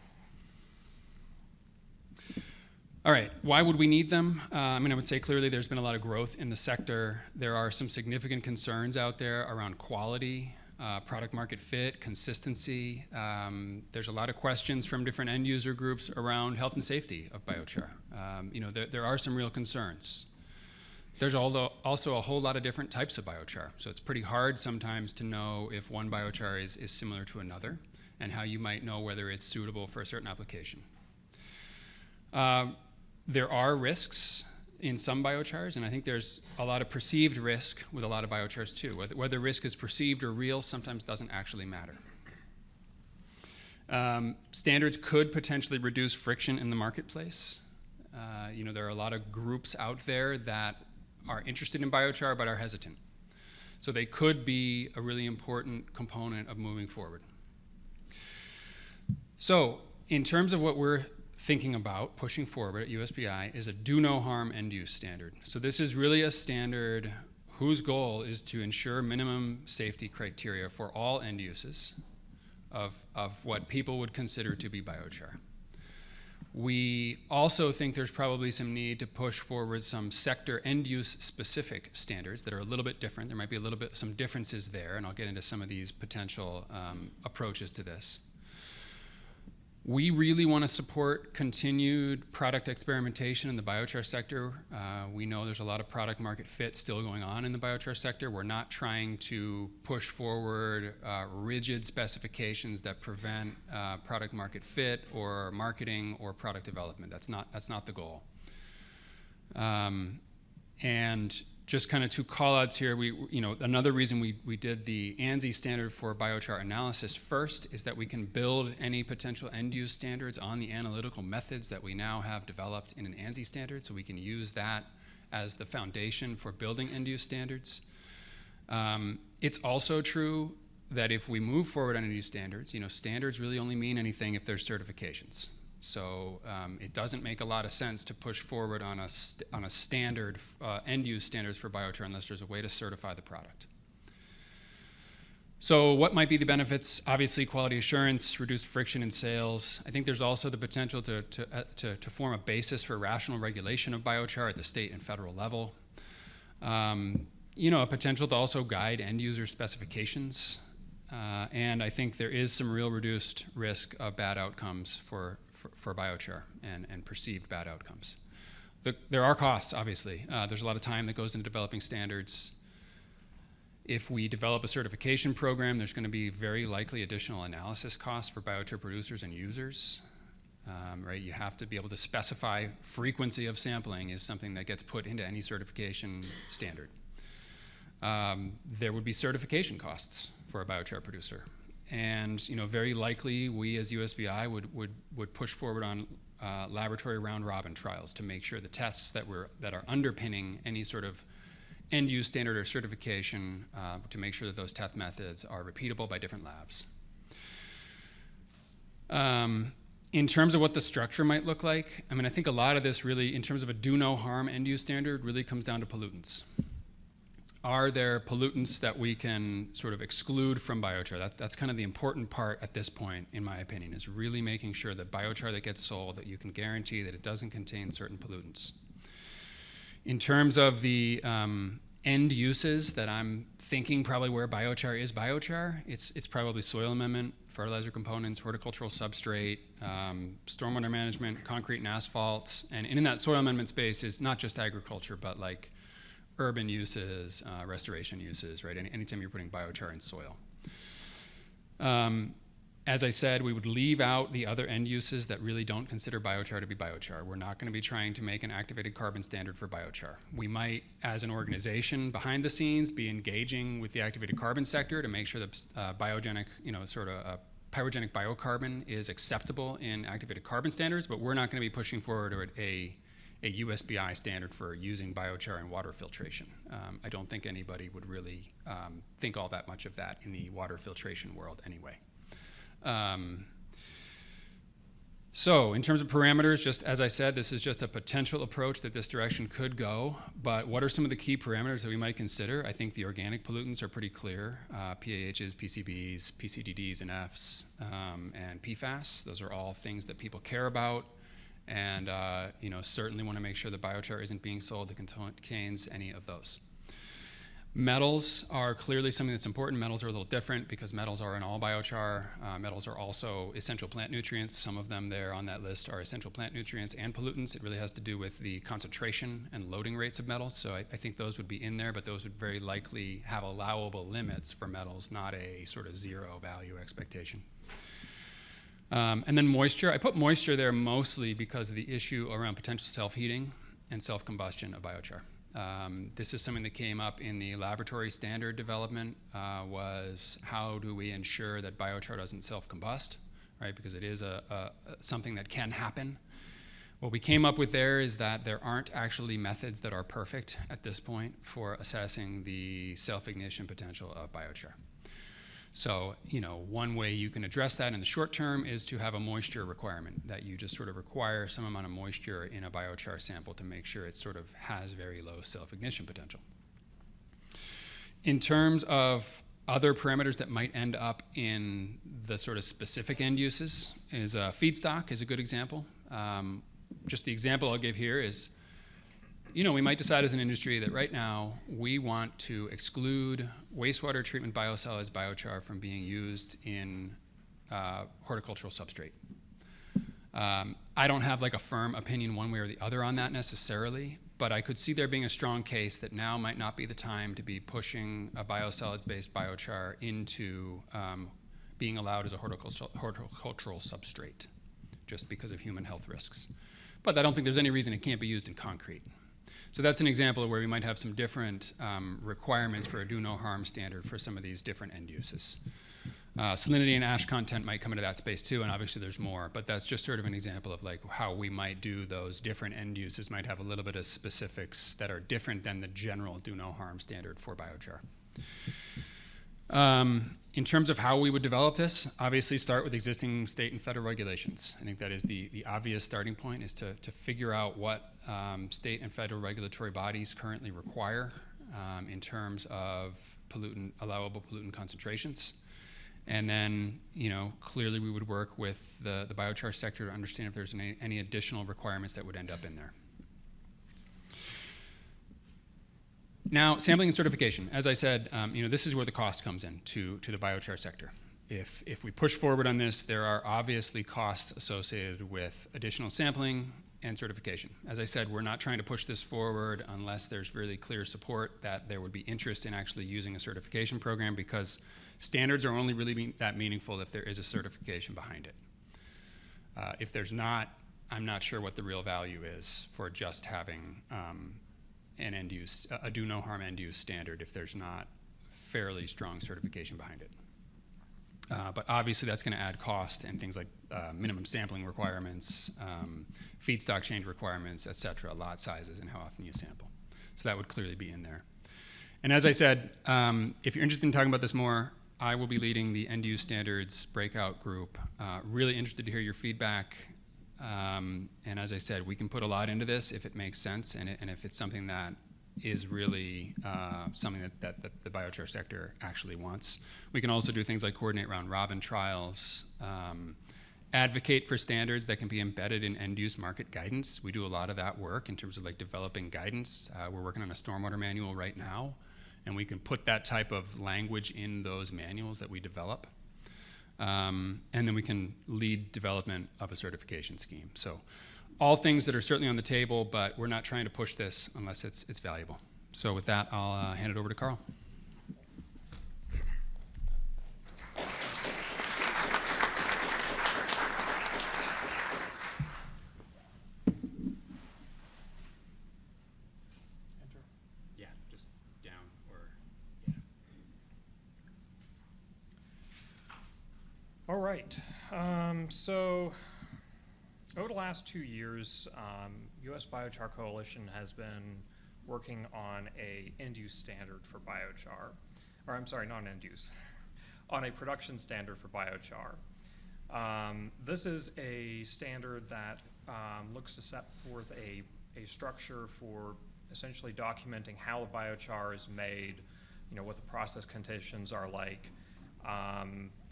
All right, why would we need them? I would say clearly there's been a lot of growth in the sector. There are some significant concerns out there around quality, product market fit, consistency. There's a lot of questions from different end user groups around health and safety of biochar. There are some real concerns. There's also a whole lot of different types of biochar. So it's pretty hard sometimes to know if one biochar is similar to another and how you might know whether it's suitable for a certain application. There are risks in some biochars, and I think there's a lot of perceived risk with a lot of biochars too. Whether risk is perceived or real sometimes doesn't actually matter. Standards could potentially reduce friction in the marketplace. There are a lot of groups out there that are interested in biochar but are hesitant. So they could be a really important component of moving forward. So in terms of what we're thinking about pushing forward at USBI is a do no harm end use standard. So this is really a standard whose goal is to ensure minimum safety criteria for all end uses of what people would consider to be biochar. We also think there's probably some need to push forward some sector end use specific standards that are a little bit different. There might be some differences there, and I'll get into some of these potential approaches to this. We really want to support continued product experimentation in the biochar sector. We know there's a lot of product market fit still going on in the biochar sector. We're not trying to push forward rigid specifications that prevent product market fit or marketing or product development. That's not the goal. And just kind of two call-outs here. Another reason we did the ANSI standard for biochar analysis first is that we can build any potential end-use standards on the analytical methods that we now have developed in an ANSI standard, so we can use that as the foundation for building end-use standards. It's also true that if we move forward on end-use standards, standards really only mean anything if there's certifications. So it doesn't make a lot of sense to push forward on a standard, end-use standards for biochar unless there's a way to certify the product. So what might be the benefits? Obviously, quality assurance, reduced friction in sales. I think there's also the potential to form a basis for rational regulation of biochar at the state and federal level. A potential to also guide end-user specifications. And I think there is some real reduced risk of bad outcomes for biochar and perceived bad outcomes. There are costs, obviously. There's a lot of time that goes into developing standards. If we develop a certification program, there's going to be very likely additional analysis costs for biochar producers and users. Right? You have to be able to specify frequency of sampling is something that gets put into any certification standard. There would be certification costs for a biochar producer. And very likely we as USBI would push forward on laboratory round-robin trials to make sure the tests that are underpinning any sort of end-use standard or certification to make sure that those test methods are repeatable by different labs. In terms of what the structure might look like, I think a lot of this really, in terms of a do no harm end-use standard, really comes down to pollutants. Are there pollutants that we can sort of exclude from biochar? That's kind of the important part at this point, in my opinion, is really making sure that biochar that gets sold, that you can guarantee that it doesn't contain certain pollutants. In terms of the end uses that I'm thinking probably where biochar is biochar. It's probably soil amendment, fertilizer components, horticultural substrate, stormwater management, concrete and asphalt. And in that soil amendment space is not just agriculture, but like urban uses, restoration uses, right? Anytime you're putting biochar in soil. As I said, we would leave out the other end uses that really don't consider biochar to be biochar. We're not going to be trying to make an activated carbon standard for biochar. We might, as an organization behind the scenes, be engaging with the activated carbon sector to make sure that biogenic, pyrogenic biocarbon is acceptable in activated carbon standards, but we're not going to be pushing forward a USBI standard for using biochar in water filtration. I don't think anybody would really think all that much of that in the water filtration world anyway. So in terms of parameters, just as I said, this is just a potential approach that this direction could go, but what are some of the key parameters that we might consider? I think the organic pollutants are pretty clear. PAHs, PCBs, PCDDs and Fs, and PFAS. Those are all things that people care about, and certainly want to make sure that biochar isn't being sold that contains any of those. Metals are clearly something that's important. Metals are a little different because metals are in all biochar. Metals are also essential plant nutrients. Some of them there on that list are essential plant nutrients and pollutants. It really has to do with the concentration and loading rates of metals. So I think those would be in there, but those would very likely have allowable limits for metals, not a sort of zero value expectation. And then moisture. I put moisture there mostly because of the issue around potential self-heating and self-combustion of biochar. This is something that came up in the laboratory standard development, was how do we ensure that biochar doesn't self-combust, right? Because it is something that can happen. What we came up with there is that there aren't actually methods that are perfect at this point for assessing the self-ignition potential of biochar. So, one way you can address that in the short term is to have a moisture requirement, that you just sort of require some amount of moisture in a biochar sample to make sure it sort of has very low self-ignition potential. In terms of other parameters that might end up in the sort of specific end uses, is feedstock is a good example. Just the example I'll give here is, we might decide as an industry that right now we want to exclude wastewater treatment biosolids biochar from being used in horticultural substrate. I don't have like a firm opinion one way or the other on that necessarily, but I could see there being a strong case that now might not be the time to be pushing a biosolids-based biochar into being allowed as a horticultural substrate, just because of human health risks. But I don't think there's any reason it can't be used in concrete. So that's an example of where we might have some different requirements for a do no harm standard for some of these different end uses. Salinity and ash content might come into that space too, and obviously there's more, but that's just sort of an example of like how we might do those different end uses, might have a little bit of specifics that are different than the general do no harm standard for biochar. In terms of how we would develop this, obviously start with existing state and federal regulations. I think that is the obvious starting point, is to figure out what state and federal regulatory bodies currently require in terms of allowable pollutant concentrations. And then, clearly we would work with the biochar sector to understand if there's any additional requirements that would end up in there. Now, sampling and certification. As I said, this is where the cost comes in to the biochar sector. If we push forward on this, there are obviously costs associated with additional sampling and certification. As I said, we're not trying to push this forward unless there's really clear support that there would be interest in actually using a certification program, because standards are only really that meaningful if there is a certification behind it. If there's not, I'm not sure what the real value is for just having an end use, a do no harm end use standard, if there's not fairly strong certification behind it. But obviously that's going to add cost and things like minimum sampling requirements, feedstock change requirements, et cetera, lot sizes, and how often you sample. So that would clearly be in there. And as I said, if you're interested in talking about this more, I will be leading the end use standards breakout group. Really interested to hear your feedback. And as I said, we can put a lot into this if it makes sense, and if it's something that is really something that the biochar sector actually wants. We can also do things like coordinate round robin trials, advocate for standards that can be embedded in end-use market guidance. We do a lot of that work in terms of like developing guidance. We're working on a stormwater manual right now, And we can put that type of language in those manuals that we develop. And then we can lead development of a certification scheme. So all things that are certainly on the table, but we're not trying to push this unless it's valuable. So with that, I'll hand it over to Karl. Yeah, just down or yeah. All right. So over the last 2 years, US Biochar Coalition has been working on a end-use standard for biochar, or I'm sorry, not end-use, on a production standard for biochar. This is a standard that looks to set forth a structure for essentially documenting how the biochar is made, what the process conditions are like,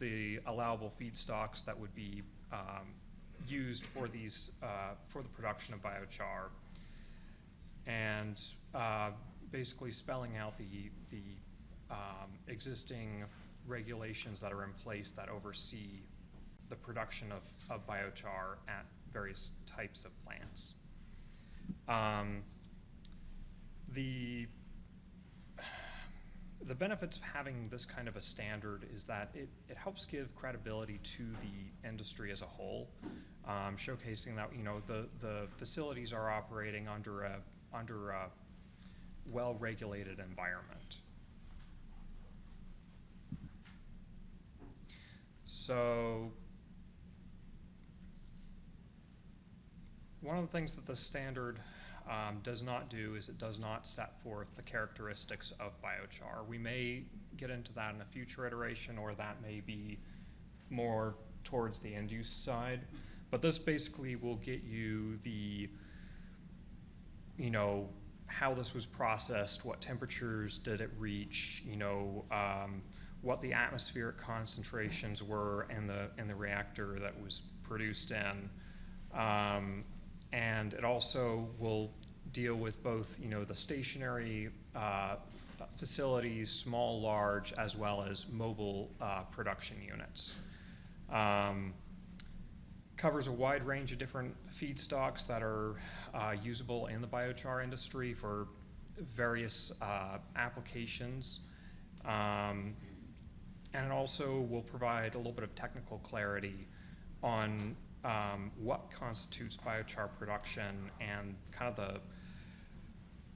the allowable feedstocks that would be used for these for the production of biochar, and basically spelling out the existing regulations that are in place that oversee the production of biochar at various types of plants. The benefits of having this kind of a standard is that it helps give credibility to the industry as a whole, showcasing that the facilities are operating under a well-regulated environment. So one of the things that the standard does not do is it does not set forth the characteristics of biochar. We may get into that in a future iteration, or that may be more towards the end use side. But this basically will get you the, how this was processed, what temperatures did it reach, what the atmospheric concentrations were in the reactor that was produced in. And it also will deal with both, the stationary facilities, small, large, as well as mobile production units. Covers a wide range of different feedstocks that are usable in the biochar industry for various applications. And it also will provide a little bit of technical clarity on what constitutes biochar production and kind of the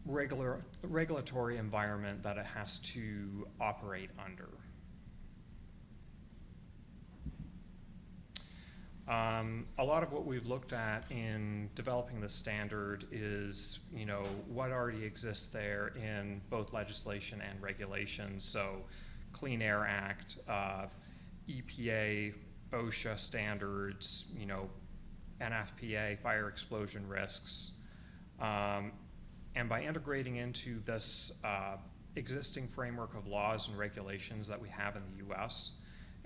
regulatory environment that it has to operate under. A lot of what we've looked at in developing the standard is, what already exists there in both legislation and regulations. So Clean Air Act, EPA, OSHA standards, NFPA, fire explosion risks. And by integrating into this existing framework of laws and regulations that we have in the US,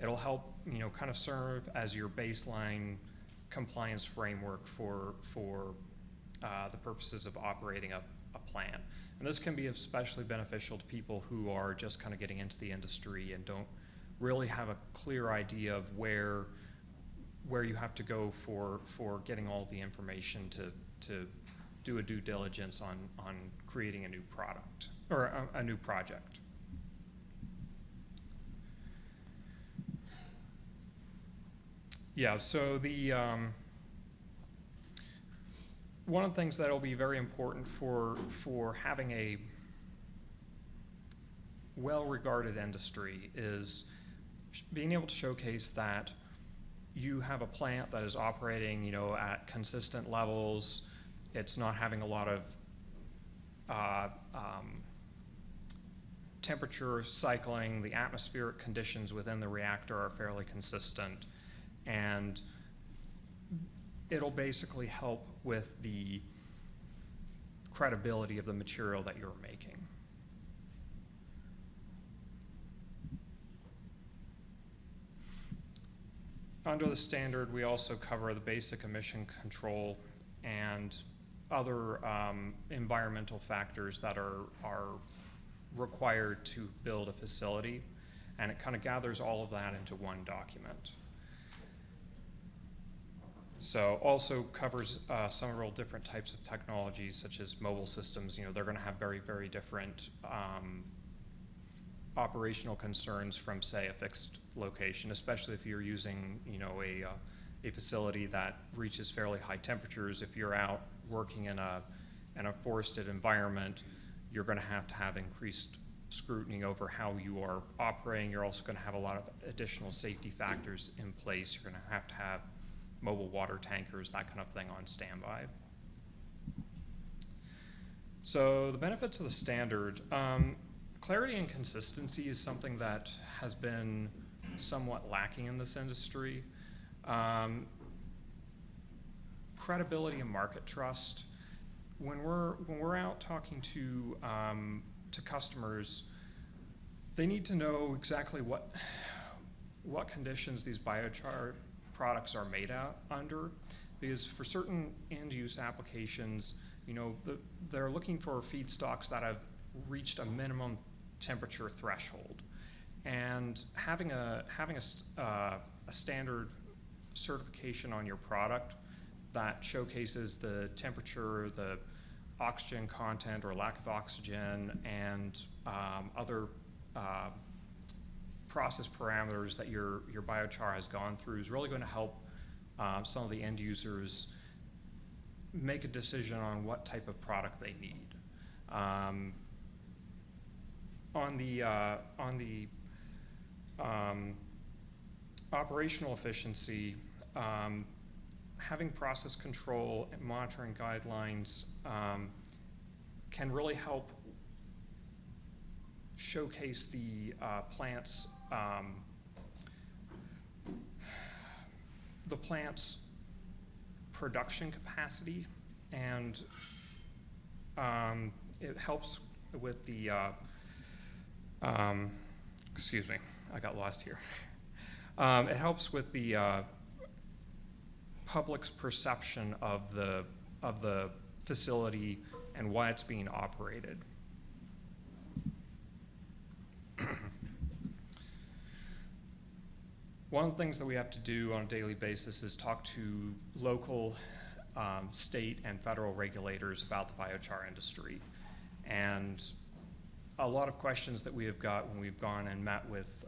it'll help, kind of serve as your baseline compliance framework for the purposes of operating a plant. And this can be especially beneficial to people who are just kind of getting into the industry and don't really have a clear idea of where you have to go for getting all the information to do a due diligence on creating a new product or a new project. Yeah, so one of the things that will be very important for having a well-regarded industry is being able to showcase that you have a plant that is operating, at consistent levels. It's not having a lot of temperature cycling. The atmospheric conditions within the reactor are fairly consistent, and it'll basically help with the credibility of the material that you're making. Under the standard, we also cover the basic emission control and other environmental factors that are required to build a facility, and it kind of gathers all of that into one document. So also covers several different types of technologies, such as mobile systems. You know, they're going to have very, very different operational concerns from, say, a fixed location, especially if you're using, you know, a facility that reaches fairly high temperatures. If you're out working in a forested environment, you're going to have increased scrutiny over how you are operating. You're also going to have a lot of additional safety factors in place. You're going to have mobile water tankers, that kind of thing on standby. So the benefits of the standard, clarity and consistency is something that has been somewhat lacking in this industry. Credibility and market trust. When we're out talking to customers, they need to know exactly what conditions these biochar products are made out under, because for certain end-use applications, you know, they're looking for feedstocks that have reached a minimum temperature threshold, and having a standard certification on your product that showcases the temperature, the oxygen content or lack of oxygen, and other process parameters that your biochar has gone through is really going to help some of the end users make a decision on what type of product they need. On the operational efficiency, having process control and monitoring guidelines can really help showcase the plant's production capacity, and it helps with the excuse me, I got lost here. It helps with the public's perception of the facility and why it's being operated. One of the things that we have to do on a daily basis is talk to local, state, and federal regulators about the biochar industry. And a lot of questions that we have got when we've gone and met with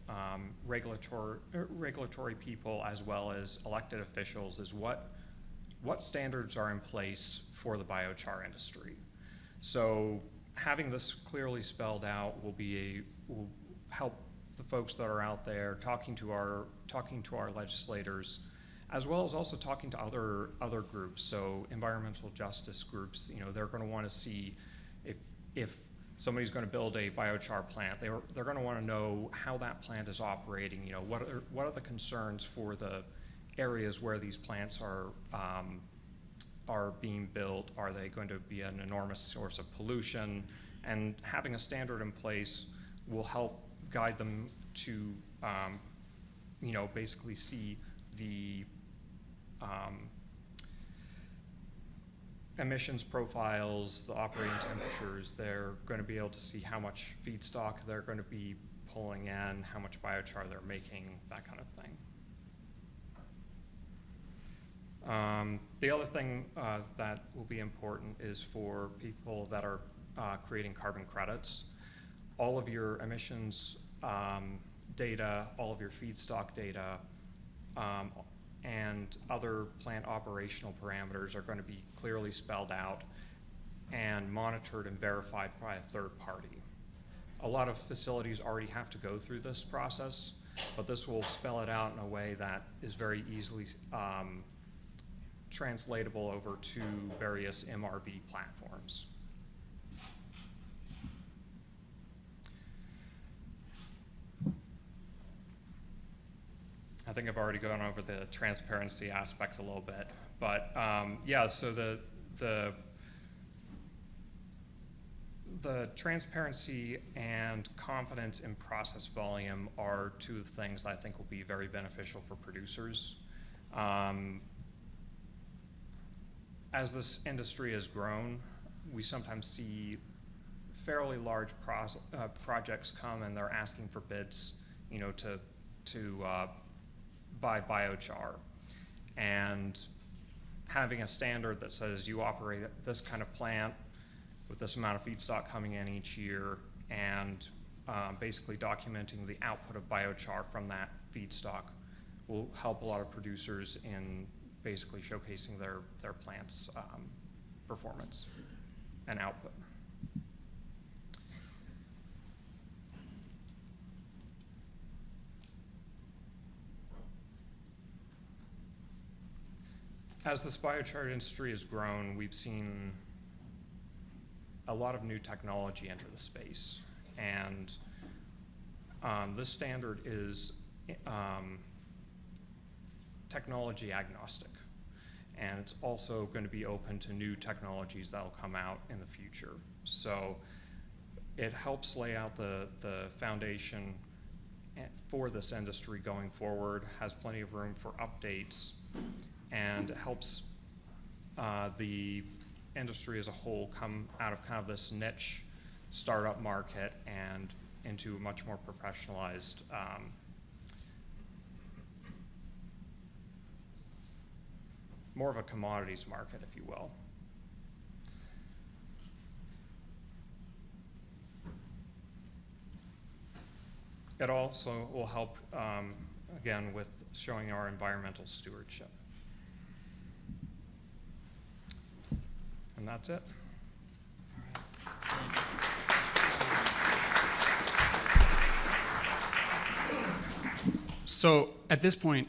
regulatory people as well as elected officials is what standards are in place for the biochar industry. So having this clearly spelled out will help the folks that are out there talking to our legislators, as well as also talking to other groups. So environmental justice groups, you know, they're going to want to see if somebody's going to build a biochar plant, they're going to want to know how that plant is operating. You know, what are the concerns for the areas where these plants are being built? Are they going to be an enormous source of pollution? And having a standard in place will help guide them to, you know, basically see the emissions profiles, the operating temperatures. They're going to be able to see how much feedstock they're going to be pulling in, how much biochar they're making, that kind of thing. The other thing that will be important is for people that are creating carbon credits. All of your emissions data, all of your feedstock data, and other plant operational parameters are going to be clearly spelled out and monitored and verified by a third party. A lot of facilities already have to go through this process, but this will spell it out in a way that is very easily translatable over to various MRV platforms. I think I've already gone over the transparency aspect a little bit, but yeah, so the transparency and confidence in process volume are two of the things that I think will be very beneficial for producers. As this industry has grown, we sometimes see fairly large projects come and they're asking for bids, you know, to buy biochar. And having a standard that says you operate this kind of plant with this amount of feedstock coming in each year, and basically documenting the output of biochar from that feedstock will help a lot of producers in basically showcasing their plant's performance and output. As this biochar industry has grown, we've seen a lot of new technology enter the space. And this standard is technology agnostic. And it's also going to be open to new technologies that will come out in the future. So it helps lay out the foundation for this industry going forward, has plenty of room for updates, and helps the industry as a whole come out of kind of this niche startup market and into a much more professionalized more of a commodities market, if you will. It also will help, again, with showing our environmental stewardship. And that's it. So at this point,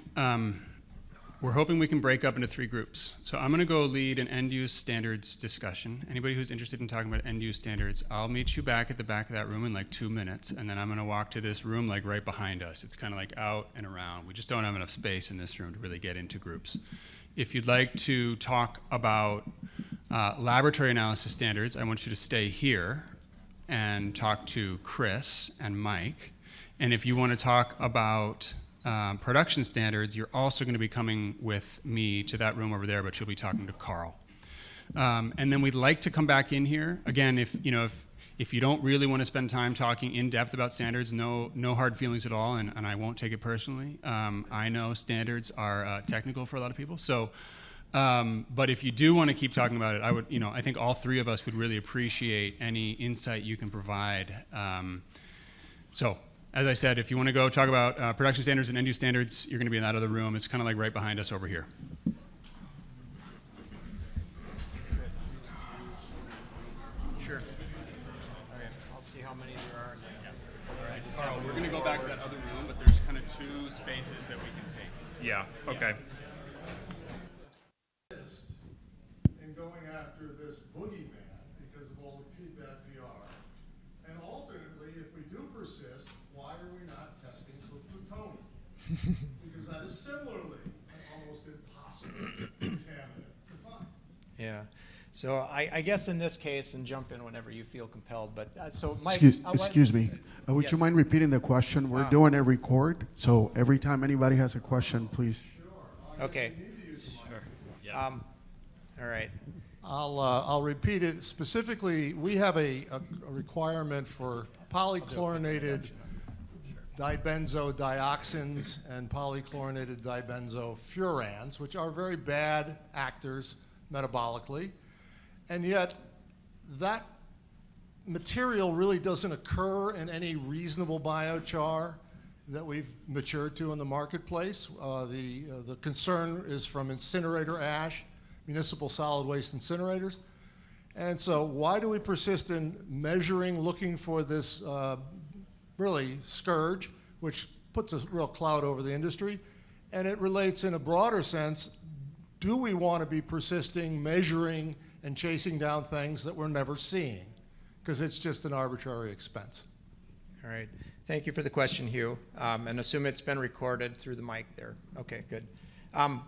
we're hoping we can break up into 3 groups. So I'm going to go lead an end-use standards discussion. Anybody who's interested in talking about end-use standards, I'll meet you back at the back of that room in like 2 minutes, and then I'm going to walk to this room like right behind us. It's kind of like out and around. We just don't have enough space in this room to really get into groups. If you'd like to talk about laboratory analysis standards, I want you to stay here and talk to Chris and Mike. And if you want to talk about production standards, you're also going to be coming with me to that room over there, but you'll be talking to Karl. And then we'd like to come back in here. Again, if you don't really want to spend time talking in depth about standards, no hard feelings at all, and I won't take it personally. I know standards are technical for a lot of people. So, but if you do want to keep talking about it, I think all 3 of us would really appreciate any insight you can provide. So, as I said, if you want to go talk about production standards and end-use standards, you're going to be in that other room. It's kind of like right behind us over here. Sure. Okay, I'll see how many there are. Karl, we're going to go back to that other room, but there's kind of 2 spaces that we can take. Yeah, okay. In going after this boogeyman because of all the feedback we are. And alternately, if we do persist, why are we not testing for plutonium? Because that is similarly an almost impossible contaminant to find. Yeah. So I guess in this case, and jump in whenever you feel compelled, but so Mike. Excuse me. Would Yes. you mind repeating the question? We're doing a record, so every time anybody has a question, please. Okay. Sure. Yeah. All right. I'll repeat it. Specifically, we have a requirement for polychlorinated dibenzodioxins and polychlorinated dibenzofurans, which are very bad actors metabolically. And yet, that material really doesn't occur in any reasonable biochar that we've matured to in the marketplace. The concern is from incinerator ash, municipal solid waste incinerators. And so why do we persist in measuring, looking for this really scourge, which puts a real cloud over the industry? And it relates in a broader sense, do we want to be persisting, measuring, and chasing down things that we're never seeing? Because it's just an arbitrary expense. All right. Thank you for the question, Hugh. And assume it's been recorded through the mic there. Okay, good.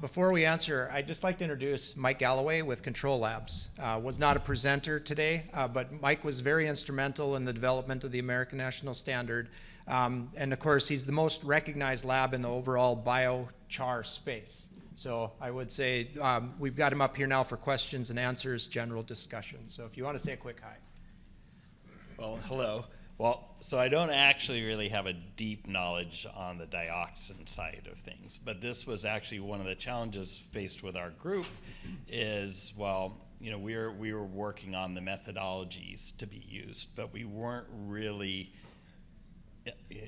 Before we answer, I'd just like to introduce Mike Galloway with Control Labs. Was not a presenter today, but Mike was very instrumental in the development of the American National Standard. And of course, he's the most recognized lab in the overall biochar space. So I would say we've got him up here now for questions and answers, general discussion. So if you want to say a quick hi. hello. Well, so I don't actually really have a deep knowledge on the dioxin side of things, but this was actually one of the challenges faced with our group is, well, you know, we were working on the methodologies to be used, but we weren't really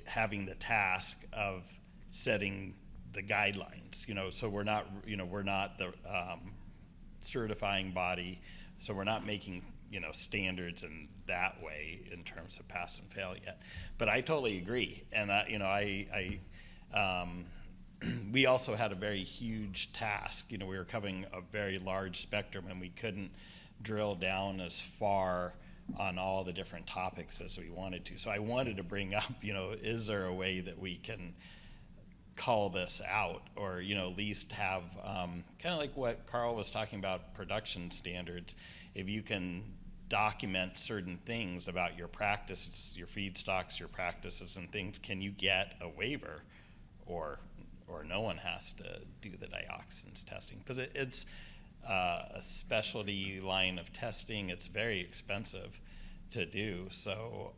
having the task of setting the guidelines, you know, so we're not the certifying body, so we're not making, you know, standards in that way in terms of pass and fail yet. But I totally agree, and you know, we also had a very huge task. You know, we were covering a very large spectrum, and we couldn't drill down as far on all the different topics as we wanted to. So I wanted to bring up, you know, is there a way that we can call this out, or, you know, at least have kind of like what Karl was talking about, production standards. If you can document certain things about your practices, your feedstocks, your practices and things, can you get a waiver, or no one has to do the dioxins testing? Because it's a specialty line of testing. It's very expensive to do. So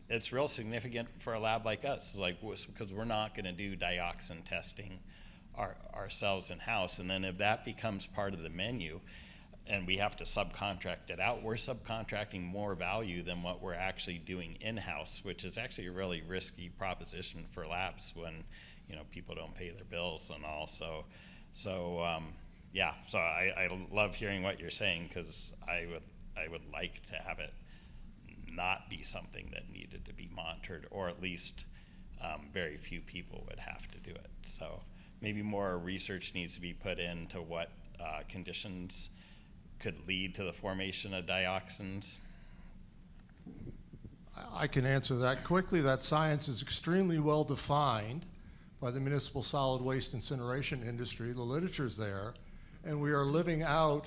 it's real significant for a lab like us, like, because we're not going to do dioxin testing ourselves in-house. And then if that becomes part of the menu and we have to subcontract it out, we're subcontracting more value than what we're actually doing in-house, which is actually a really risky proposition for labs when, you know, people don't pay their bills and all. So yeah, so I love hearing what you're saying, because I would like to have it not be something that needed to be monitored, or at least very few people would have to do it. So maybe more research needs to be put into what conditions could lead to the formation of dioxins. I can answer that quickly. That science is extremely well defined by the municipal solid waste incineration industry. The literature's there, and we are living out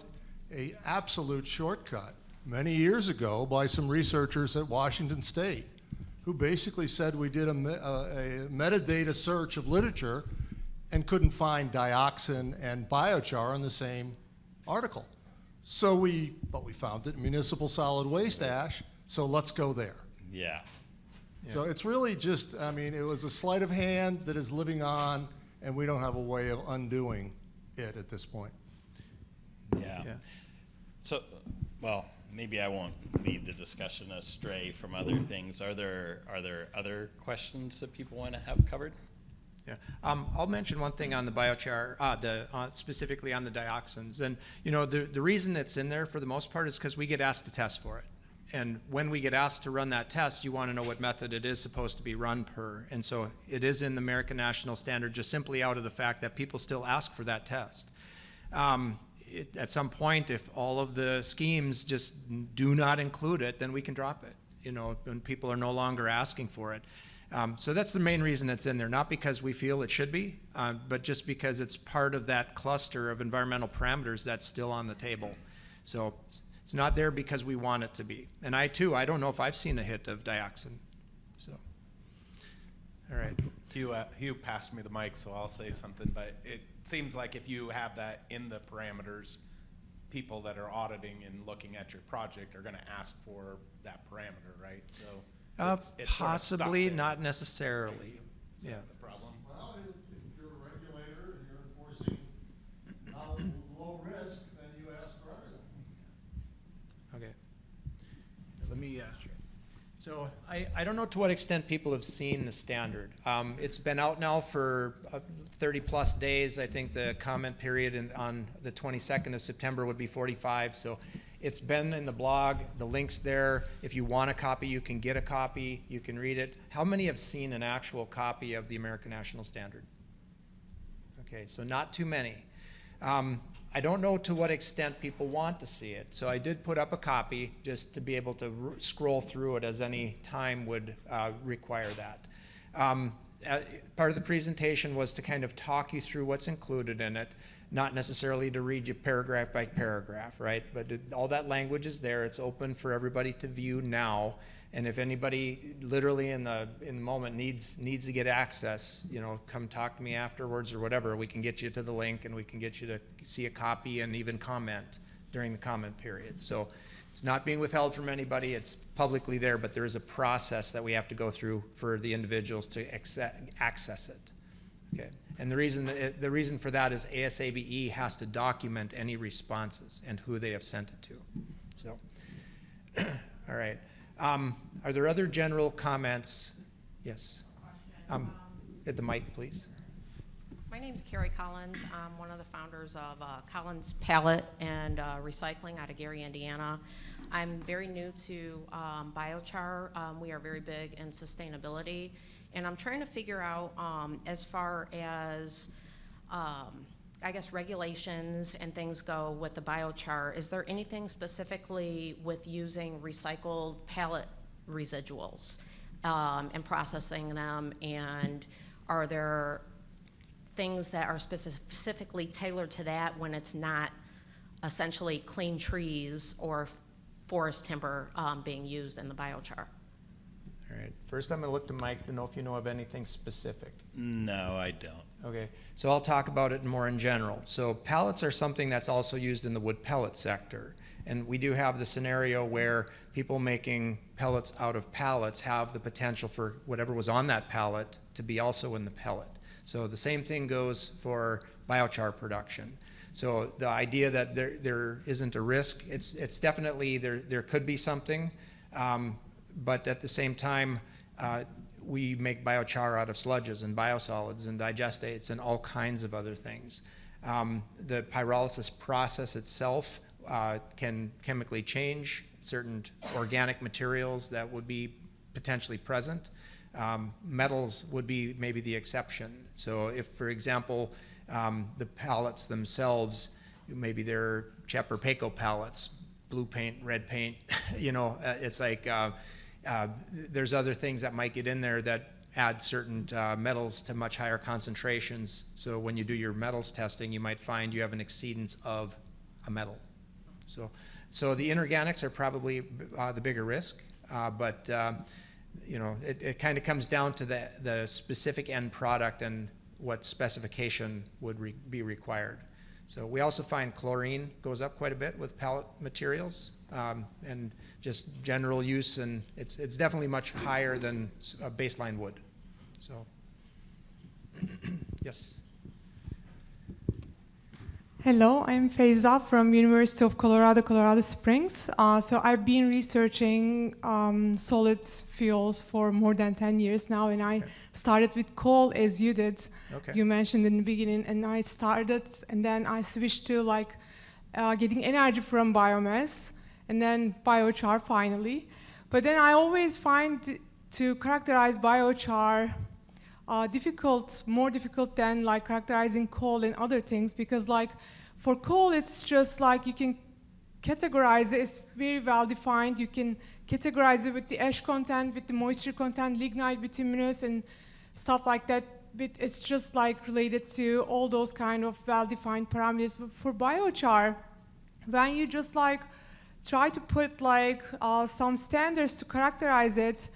an absolute shortcut many years ago by some researchers at Washington State, who basically said we did a metadata search of literature and couldn't find dioxin and biochar in the same article. But we found it in municipal solid waste ash, so let's go there. Yeah. So it's really just, I mean, it was a sleight of hand that is living on, and we don't have a way of undoing it at this point. Yeah. So, well, maybe I won't lead the discussion astray from other things. Are there other questions that people want to have covered? Yeah, I'll mention one thing on the biochar, specifically on the dioxins. And, you know, the reason it's in there for the most part is because we get asked to test for it. And when we get asked to run that test, you want to know what method it is supposed to be run per. And so it is in the American National Standard, just simply out of the fact that people still ask for that test. At some point, if all of the schemes just do not include it, then we can drop it, you know, when people are no longer asking for it. So that's the main reason it's in there, not because we feel it should be, but just because it's part of that cluster of environmental parameters that's still on the table. So it's not there because we want it to be. And I don't know if I've seen a hit of dioxin. So, all right. Hugh passed me the mic, so I'll say something, but it seems like if you have that in the parameters, people that are auditing and looking at your project are going to ask for that parameter, right? So it's possibly, sort of not necessarily. Yeah. The problem. Well, if you're a regulator and you're enforcing not low risk, then you ask for everything. Okay. Let me So I don't know to what extent people have seen the standard. It's been out now for 30 plus days. I think the comment period on the 22nd of September would be 45. So it's been in the blog, the link's there. If you want a copy, you can get a copy, you can read it. How many have seen an actual copy of the American National Standard? Okay, so not too many. I don't know to what extent people want to see it, so I did put up a copy just to be able to scroll through it as any time would require that. Part of the presentation was to kind of talk you through what's included in it, not necessarily to read you paragraph by paragraph, right? But all that language is there. It's open for everybody to view now. And if anybody literally in the moment needs to get access, you know, come talk to me afterwards or whatever. We can get you to the link and we can get you to see a copy and even comment during the comment period. So It's not being withheld from anybody. It's publicly there, but there is a process that we have to go through for the individuals to access it. Okay. And the reason for that is ASABE has to document any responses and who they have sent it to. So, all right. Are there other general comments? Yes. At the mic, please. My name is Carrie Collins. I'm one of the founders of Collins Pallet and Recycling out of Gary, Indiana. I'm very new to biochar. We are very big in sustainability. And I'm trying to figure out, as far as, I guess, regulations and things go with the biochar, is there anything specifically with using recycled pallet residuals and processing them? And are there things that are specifically tailored to that when it's not essentially clean trees or forest timber being used in the biochar? All right. First, I'm going to look to Mike to know if you know of anything specific. No, I don't. Okay. So I'll talk about it more in general. So pallets are something that's also used in the wood pellet sector. And we do have the scenario where people making pellets out of pallets have the potential for whatever was on that pallet to be also in the pellet. So the same thing goes for biochar production. So the idea that there isn't a risk, it's definitely, there could be something, but at the same time, we make biochar out of sludges and biosolids and digestates and all kinds of other things. The pyrolysis process itself can chemically change certain organic materials that would be potentially present. Metals would be maybe the exception. So if, for example, the pallets themselves, maybe they're Cheper-Paco pallets, blue paint, red paint, you know, it's like there's other things that might get in there that add certain metals to much higher concentrations. So when you do your metals testing, you might find you have an exceedance of a metal. So the inorganics are probably the bigger risk, but you know, it kind of comes down to the specific end product and what specification would be required. So we also find chlorine goes up quite a bit with pallet materials, and just general use, and it's definitely much higher than baseline wood. So, yes. Hello, I'm Faiza from University of Colorado, Colorado Springs. So I've been researching solid fuels for more than 10 years now, and I started with coal as you did. Okay. You mentioned in the beginning, and I started, and then I switched to like getting energy from biomass, and then biochar finally. But then I always find to characterize biochar more difficult than like characterizing coal and other things, because like for coal it's just like you can categorize it, it's very well defined. You can categorize it with the ash content, with the moisture content, lignite, bituminous and stuff like that. But it's just like related to all those kind of well-defined parameters. But for biochar, when you just like try to put like some standards to characterize it,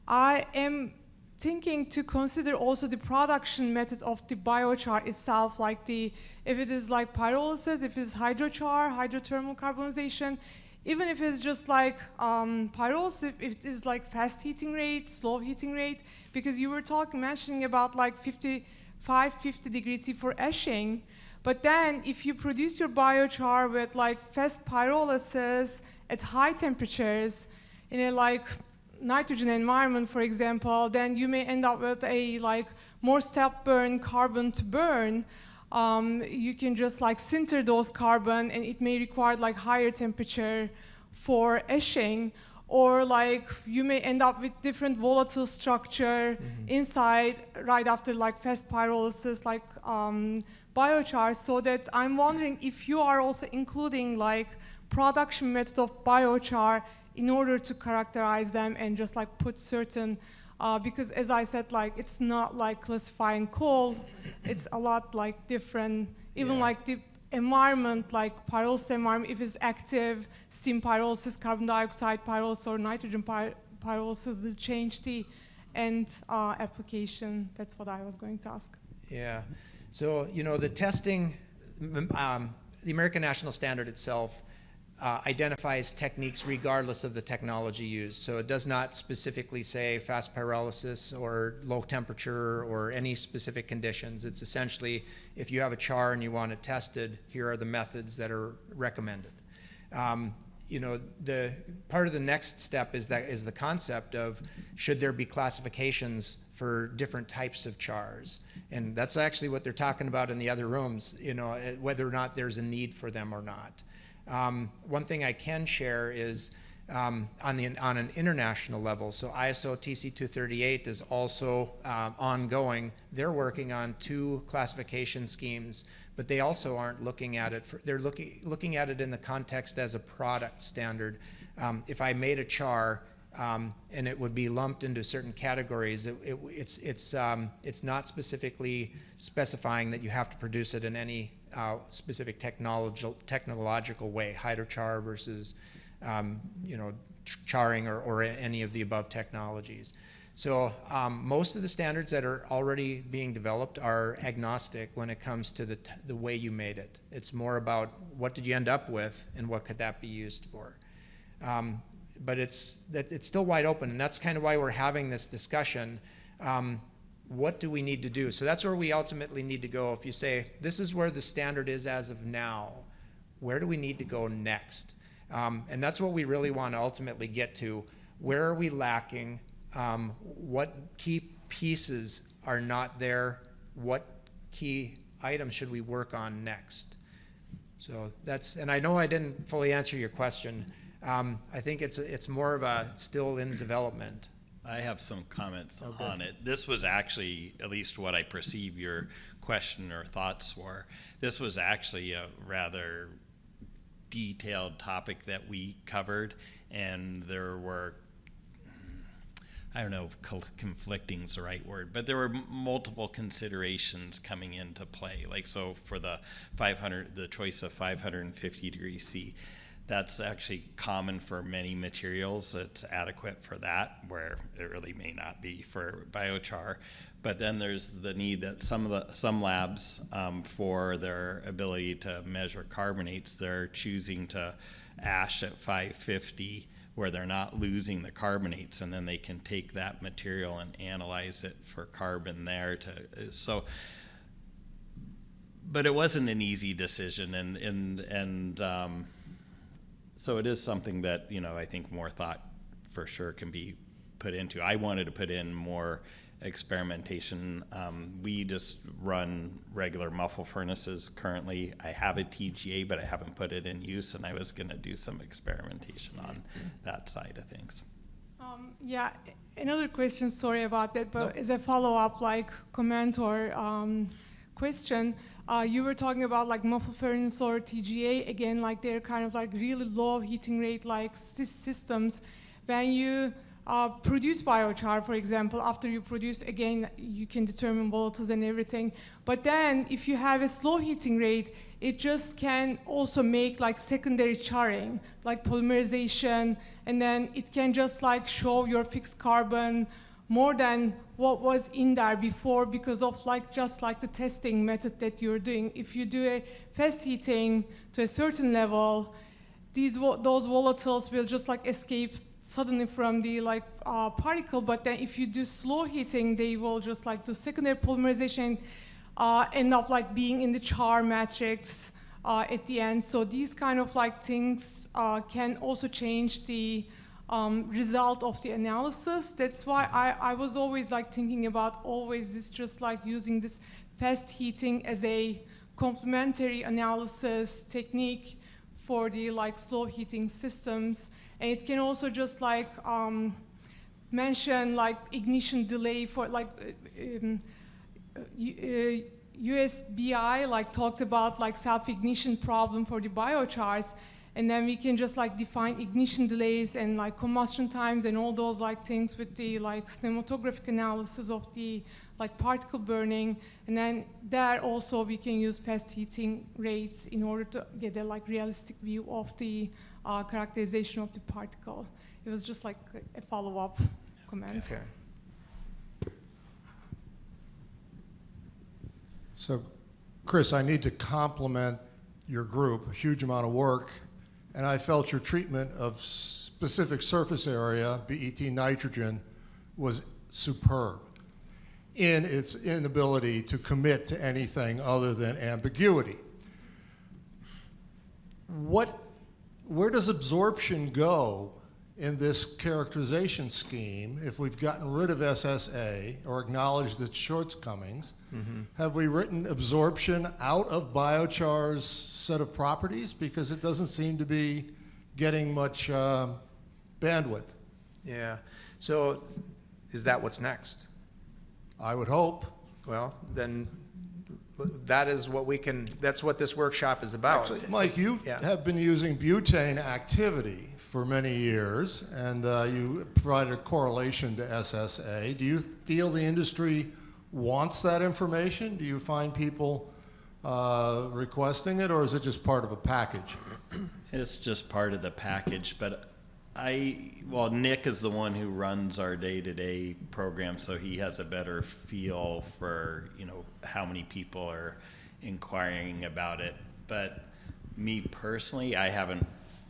I am thinking to consider also the production method of the biochar itself, like if it is like pyrolysis, if it's hydrochar, hydrothermal carbonization, even if it's just like pyrolysis, if it is like fast heating rate, slow heating rate, because you were mentioning about like 50 degrees C for ashing, but then if you produce your biochar with like fast pyrolysis at high temperatures in a like nitrogen environment, for example, then you may end up with a like more step burn carbon to burn. You can just like sinter those carbon, and it may require like higher temperature for ashing, or like you may end up with different volatile structure inside right after like fast pyrolysis, like biochar. So that I'm wondering if you are also including like production method of biochar in order to characterize them and just like put certain, because as I said, like it's not like classifying coal, it's a lot like different, even like the environment, like pyrolysis environment, if it's active, steam pyrolysis, carbon dioxide pyrolysis, or nitrogen pyrolysis will change the end application. That's what I was going to ask. Yeah, so you know the testing, the American National Standard itself identifies techniques regardless of the technology used. So it does not specifically say fast pyrolysis or low temperature or any specific conditions. It's essentially, if you have a char and you want it tested, here are the methods that are recommended. You know, the part of the next step is the concept of, should there be classifications for different types of chars? And that's actually what they're talking about in the other rooms, you know, whether or not there's a need for them or not. One thing I can share is on an international level, so ISO TC 238 is also ongoing. They're working on 2 classification schemes, but they also aren't looking at it, they're looking at it in the context as a product standard. If I made a char and it would be lumped into certain categories, it's not specifically specifying that you have to produce it in any specific technological way, hydrochar versus you know, charring or any of the above technologies. So most of the standards that are already being developed are agnostic when it comes to the way you made it. It's more about what did you end up with and what could that be used for. But it's still wide open, and that's kind of why we're having this discussion. What do we need to do? So that's where we ultimately need to go. If you say, this is where the standard is as of now, where do we need to go next? And that's what we really want to ultimately get to. Where are we lacking? What key pieces are not there? What key items should we work on next? So that's, and I know I didn't fully answer your question. I think it's more of a still in development. I have some comments on it. This was actually, at least what I perceive your question or thoughts were, this was actually a rather detailed topic that we covered, and there were, I don't know if conflicting is the right word, but there were multiple considerations coming into play. Like, so for the choice of 550 degrees C, that's actually common for many materials. It's adequate for that, where it really may not be for biochar. But then there's the need that some labs, for their ability to measure carbonates, they're choosing to ash at 550, where they're not losing the carbonates, and then they can take that material and analyze it for carbon there. But it wasn't an easy decision, and so it is something that, you know, I think more thought for sure can be put into. I wanted to put in more experimentation. We just run regular muffle furnaces currently. I have a TGA, but I haven't put it in use, and I was going to do some experimentation on that side of things. Yeah, another question, sorry about that, but as a follow-up, like comment or question, you were talking about like muffle furnace or TGA, again, like they're kind of like really low heating rate like systems. When you produce biochar, for example, after you produce, again, you can determine volatiles and everything. But then if you have a slow heating rate, it just can also make like secondary charring, like polymerization, and then it can just like show your fixed carbon more than what was in there before, because of like just like the testing method that you're doing. If you do a fast heating to a certain level, those volatiles will just like escape suddenly from the like particle. But then if you do slow heating, they will just like do secondary polymerization, end up like being in the char matrix at the end. So these kind of like things can also change the result of the analysis. That's why I was always like thinking about always this, just like using this fast heating as a complementary analysis technique for the like slow heating systems. And it can also just like mention like ignition delay for like US BI like talked about like self-ignition problem for the biochars. And then we can just like define ignition delays and like combustion times and all those like things with the like cinematographic analysis of the like particle burning. And then there also we can use fast heating rates in order to get a like realistic view of the characterization of the particle. It was just like a follow-up comment. Okay. So, Chris, I need to compliment your group, a huge amount of work, and I felt your treatment of specific surface area, BET nitrogen, was superb in its inability to commit to anything other than ambiguity. Where does absorption go in this characterization scheme if we've gotten rid of SSA or acknowledged its shortcomings? Have we written absorption out of biochar's set of properties? Because it doesn't seem to be getting much bandwidth. Yeah. So is that what's next? I would hope. Well, then that is what that's what this workshop is about. Actually, Mike, you Yeah. have been using butane activity for many years, and you provided a correlation to SSA. Do you feel the industry wants that information? Do you find people requesting it, or is it just part of a package? It's just part of the package, but Nick is the one who runs our day-to-day program, so he has a better feel for, how many people are inquiring about it. But me personally, I haven't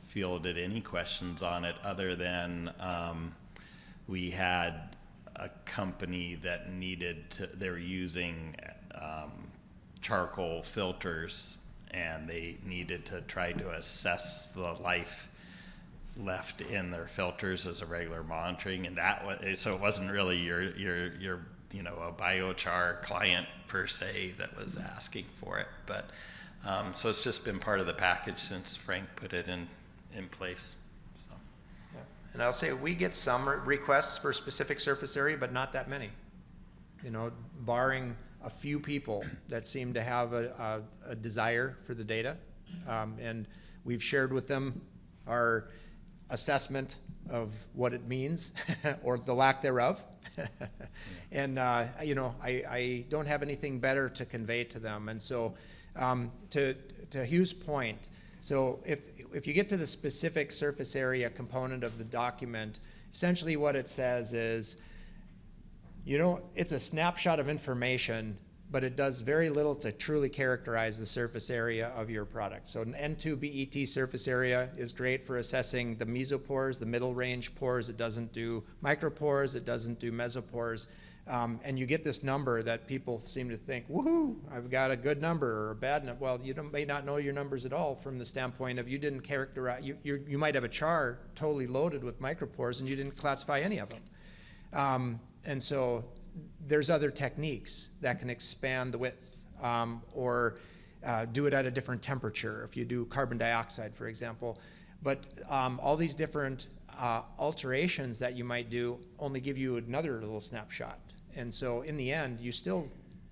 fielded any questions on it other than we had a company that they were using charcoal filters, and they needed to try to assess the life left in their filters as a regular monitoring, and so it wasn't really your a biochar client per se that was asking for it, but so it's just been part of the package since Frank put it in place. So. Yeah. And I'll say we get some requests for specific surface area, but not that many. Barring a few people that seem to have a desire for the data, and we've shared with them our assessment of what it means or the lack thereof. And I don't have anything better to convey to them. And so to Hugh's point, so if you get to the specific surface area component of the document, essentially what it says is, it's a snapshot of information, but it does very little to truly characterize the surface area of your product. So an N2 BET surface area is great for assessing the mesopores, the middle range pores. It doesn't do micropores, it doesn't do mesopores. And you get this number that people seem to think, woohoo, I've got a good number or a bad number. Well, you may not know your numbers at all from the standpoint of you didn't characterize, you might have a char totally loaded with micropores and you didn't classify any of them. And so there's other techniques that can expand the width or do it at a different temperature if you do carbon dioxide, for example. But all these different alterations that you might do only give you another little snapshot. And so in the end, you still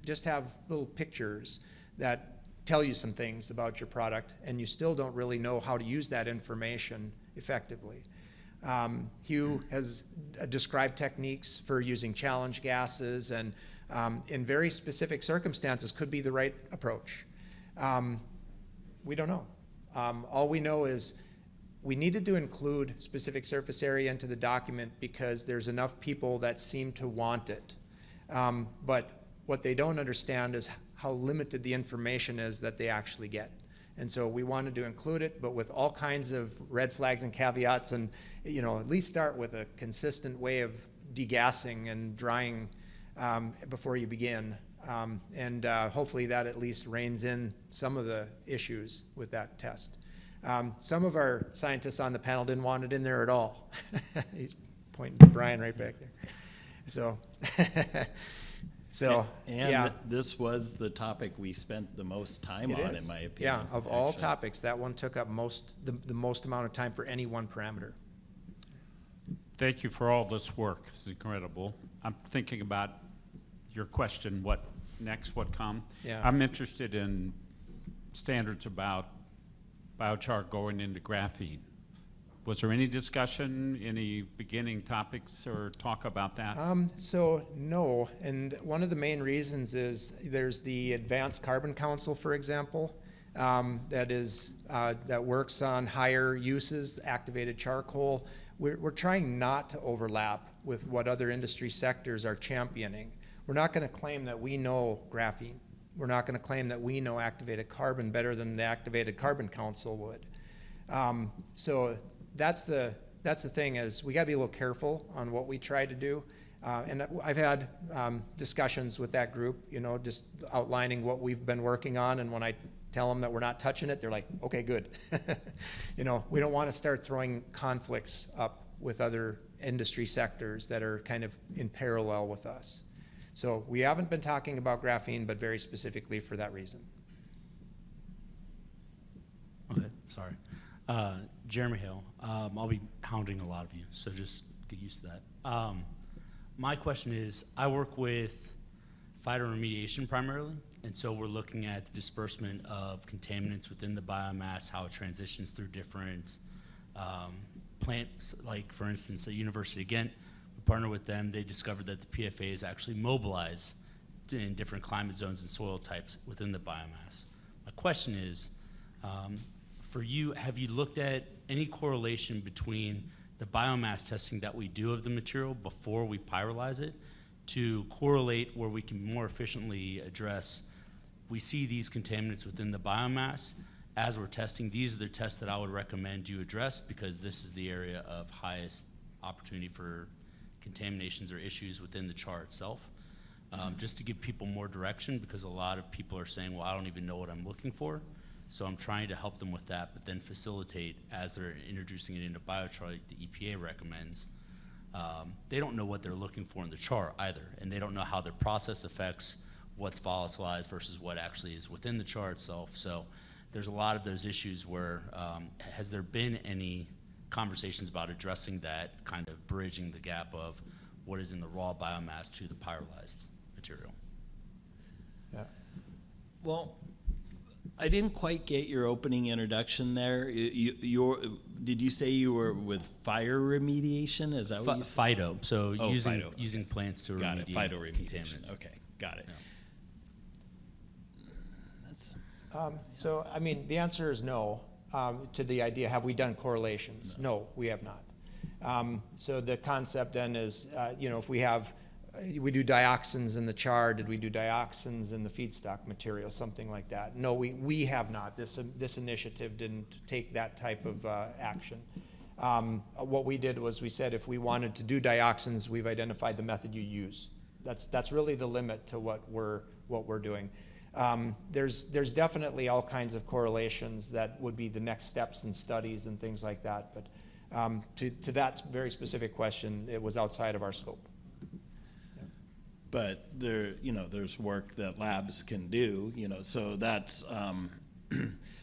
just have little pictures that tell you some things about your product, and you still don't really know how to use that information effectively. Hugh has described techniques for using challenge gases, and in very specific circumstances could be the right approach. We don't know. All we know is we needed to include specific surface area into the document because there's enough people that seem to want it. But what they don't understand is how limited the information is that they actually get. And so we wanted to include it, but with all kinds of red flags and caveats, and at least start with a consistent way of degassing and drying before you begin. And hopefully that at least reins in some of the issues with that test. Some of our scientists on the panel didn't want it in there at all. He's pointing to Brian right back there. So, this was the topic we spent the most time on, in my opinion. Yeah, of all topics, that one took up the most amount of time for any one parameter. Thank you for all this work. This is incredible. I'm thinking about your question, what next, what come? Yeah. I'm interested in standards about biochar going into graphene. Was there any discussion, any beginning topics or talk about that? So no, and one of the main reasons is there's the Advanced Carbon Council, for example, that works on higher uses, activated charcoal. We're trying not to overlap with what other industry sectors are championing. We're not going to claim that we know graphene. We're not going to claim that we know activated carbon better than the Activated Carbon Council would. So that's the thing, is we got to be a little careful on what we try to do. And I've had discussions with that group, you know, just outlining what we've been working on. And when I tell them that we're not touching it, they're like, okay, good. You know, we don't want to start throwing conflicts up with other industry sectors that are kind of in parallel with us. So we haven't been talking about graphene, but very specifically for that reason. Okay, sorry. Jeremy Hill. I'll be hounding a lot of you, so just get used to that. My question is, I work with phytoremediation primarily, and so we're looking at the disbursement of contaminants within the biomass, how it transitions through different plants. Like, for instance, at University of Ghent, we partner with them. They discovered that the PFA is actually mobilized in different climate zones and soil types within the biomass. My question is, for you, have you looked at any correlation between the biomass testing that we do of the material before we pyrolyze it to correlate where we can more efficiently address, we see these contaminants within the biomass. As we're testing, these are the tests that I would recommend you address, because this is the area of highest opportunity for contaminations or issues within the char itself. Just to give people more direction, because a lot of people are saying, well, I don't even know what I'm looking for. So I'm trying to help them with that, but then facilitate as they're introducing it into biochar, like the EPA recommends. They don't know what they're looking for in the char either, and they don't know how their process affects what's volatilized versus what actually is within the char itself. So there's a lot of those issues where, has there been any conversations about addressing that, kind of bridging the gap of what is in the raw biomass to the pyrolyzed material? Yeah. Well, I didn't quite get your opening introduction there. Did you say you were with fire remediation? Is that what you said? Phyto, so Phyto. using plants to Got it. remediate Phytoremediation. contaminants. Okay, got it. Yeah. So, I mean, the answer is no to the idea, have we done correlations? No, we have not. So the concept then is, you know, if we do dioxins in the char, did we do dioxins in the feedstock material, something like that? No, we have not. This initiative didn't take that type of action. What we did was we said if we wanted to do dioxins, we've identified the method you use. That's really the limit to what we're doing. There's definitely all kinds of correlations that would be the next steps in studies and things like that. But to that very specific question, it was outside of our scope. But there's work that labs can do, so that's,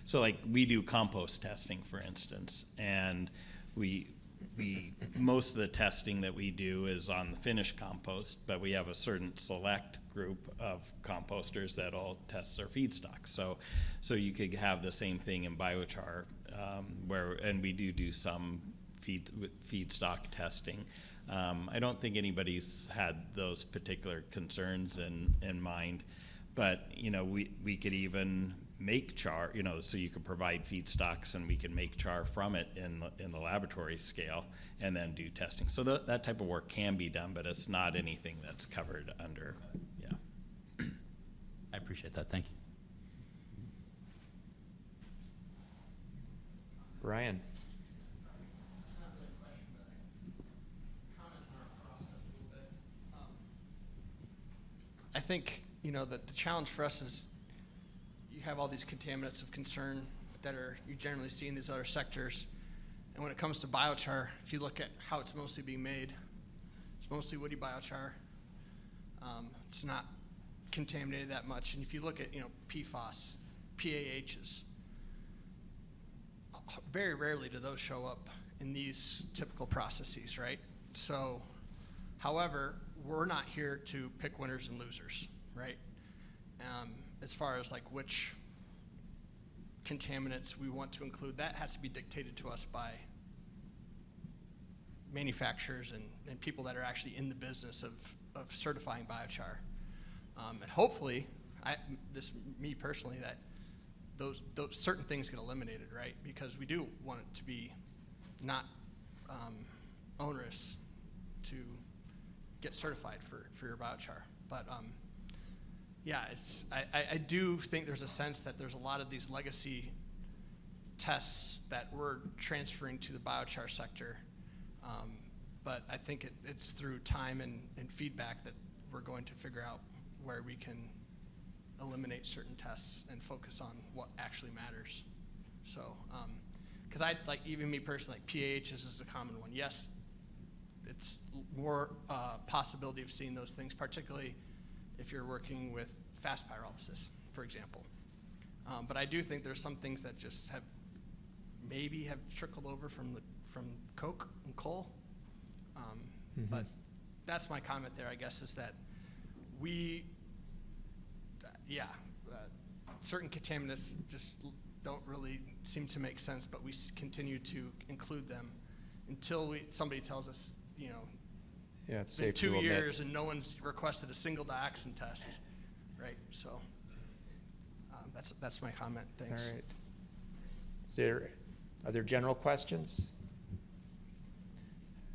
so like we do compost testing, for instance, and we most of the testing that we do is on the finished compost, but we have a certain select group of composters that'll test their feedstocks. So you could have the same thing in biochar, and we do some feedstock testing. I don't think anybody's had those particular concerns in mind, but we could even make char, so you could provide feedstocks and we can make char from it in the laboratory scale and then do testing. So that type of work can be done, but it's not anything that's covered under, yeah. I appreciate that, thank you. Brian. I think, that the challenge for us is you have all these contaminants of concern that you generally see in these other sectors. And when it comes to biochar, if you look at how it's mostly being made, it's mostly woody biochar. It's not contaminated that much. And if you look at, PFAS, PAHs, very rarely do those show up in these typical processes, right? So, however, we're not here to pick winners and losers, right? As far as like which contaminants we want to include, that has to be dictated to us by manufacturers and people that are actually in the business of certifying biochar. And hopefully, me personally, that those certain things get eliminated, right? Because we do want it to be not onerous to get certified for your biochar. But yeah, I do think there's a sense that there's a lot of these legacy tests that we're transferring to the biochar sector. But I think it's through time and feedback that we're going to figure out where we can eliminate certain tests and focus on what actually matters. So, because like even me personally, like pH is a common one. Yes, it's more possibility of seeing those things, particularly if you're working with fast pyrolysis, for example. But I do think there's some things that just maybe have trickled over from coke and coal. But that's my comment there, I guess, is that certain contaminants just don't really seem to make sense, but we continue to include them until somebody tells us, you know, Yeah, it's it's been safe 2 to omit. years and no one's requested a single dioxin test, right? So that's my comment. Thanks. All right. Are there general questions?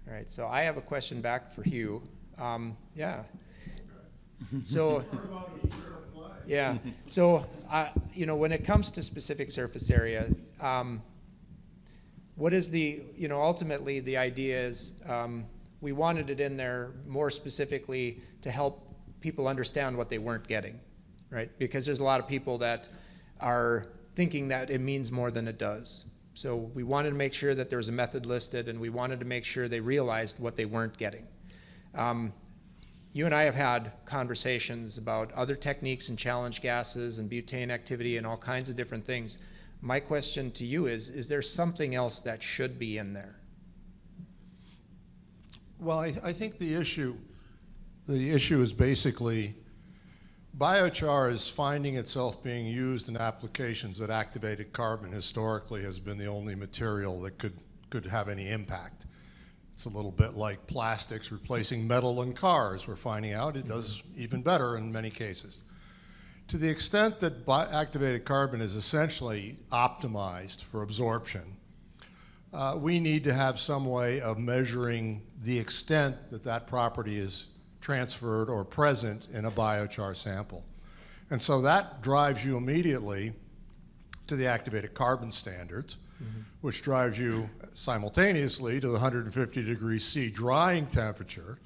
All right, so I have a question back for Hugh. Yeah. So, yeah. So, you know, when it comes to specific surface area, what is ultimately the idea is we wanted it in there more specifically to help people understand what they weren't getting, right? Because there's a lot of people that are thinking that it means more than it does. So we wanted to make sure that there was a method listed, and we wanted to make sure they realized what they weren't getting. You and I have had conversations about other techniques and challenge gases and butane activity and all kinds of different things. My question to you is there something else that should be in there? Well, I think the issue is basically biochar is finding itself being used in applications that activated carbon historically has been the only material that could have any impact. It's a little bit like plastics replacing metal in cars. We're finding out it does even better in many cases. To the extent that activated carbon is essentially optimized for absorption, we need to have some way of measuring the extent that that property is transferred or present in a biochar sample. And so that drives you immediately to the activated carbon standards, which drives you simultaneously to the 150 degrees C drying temperature,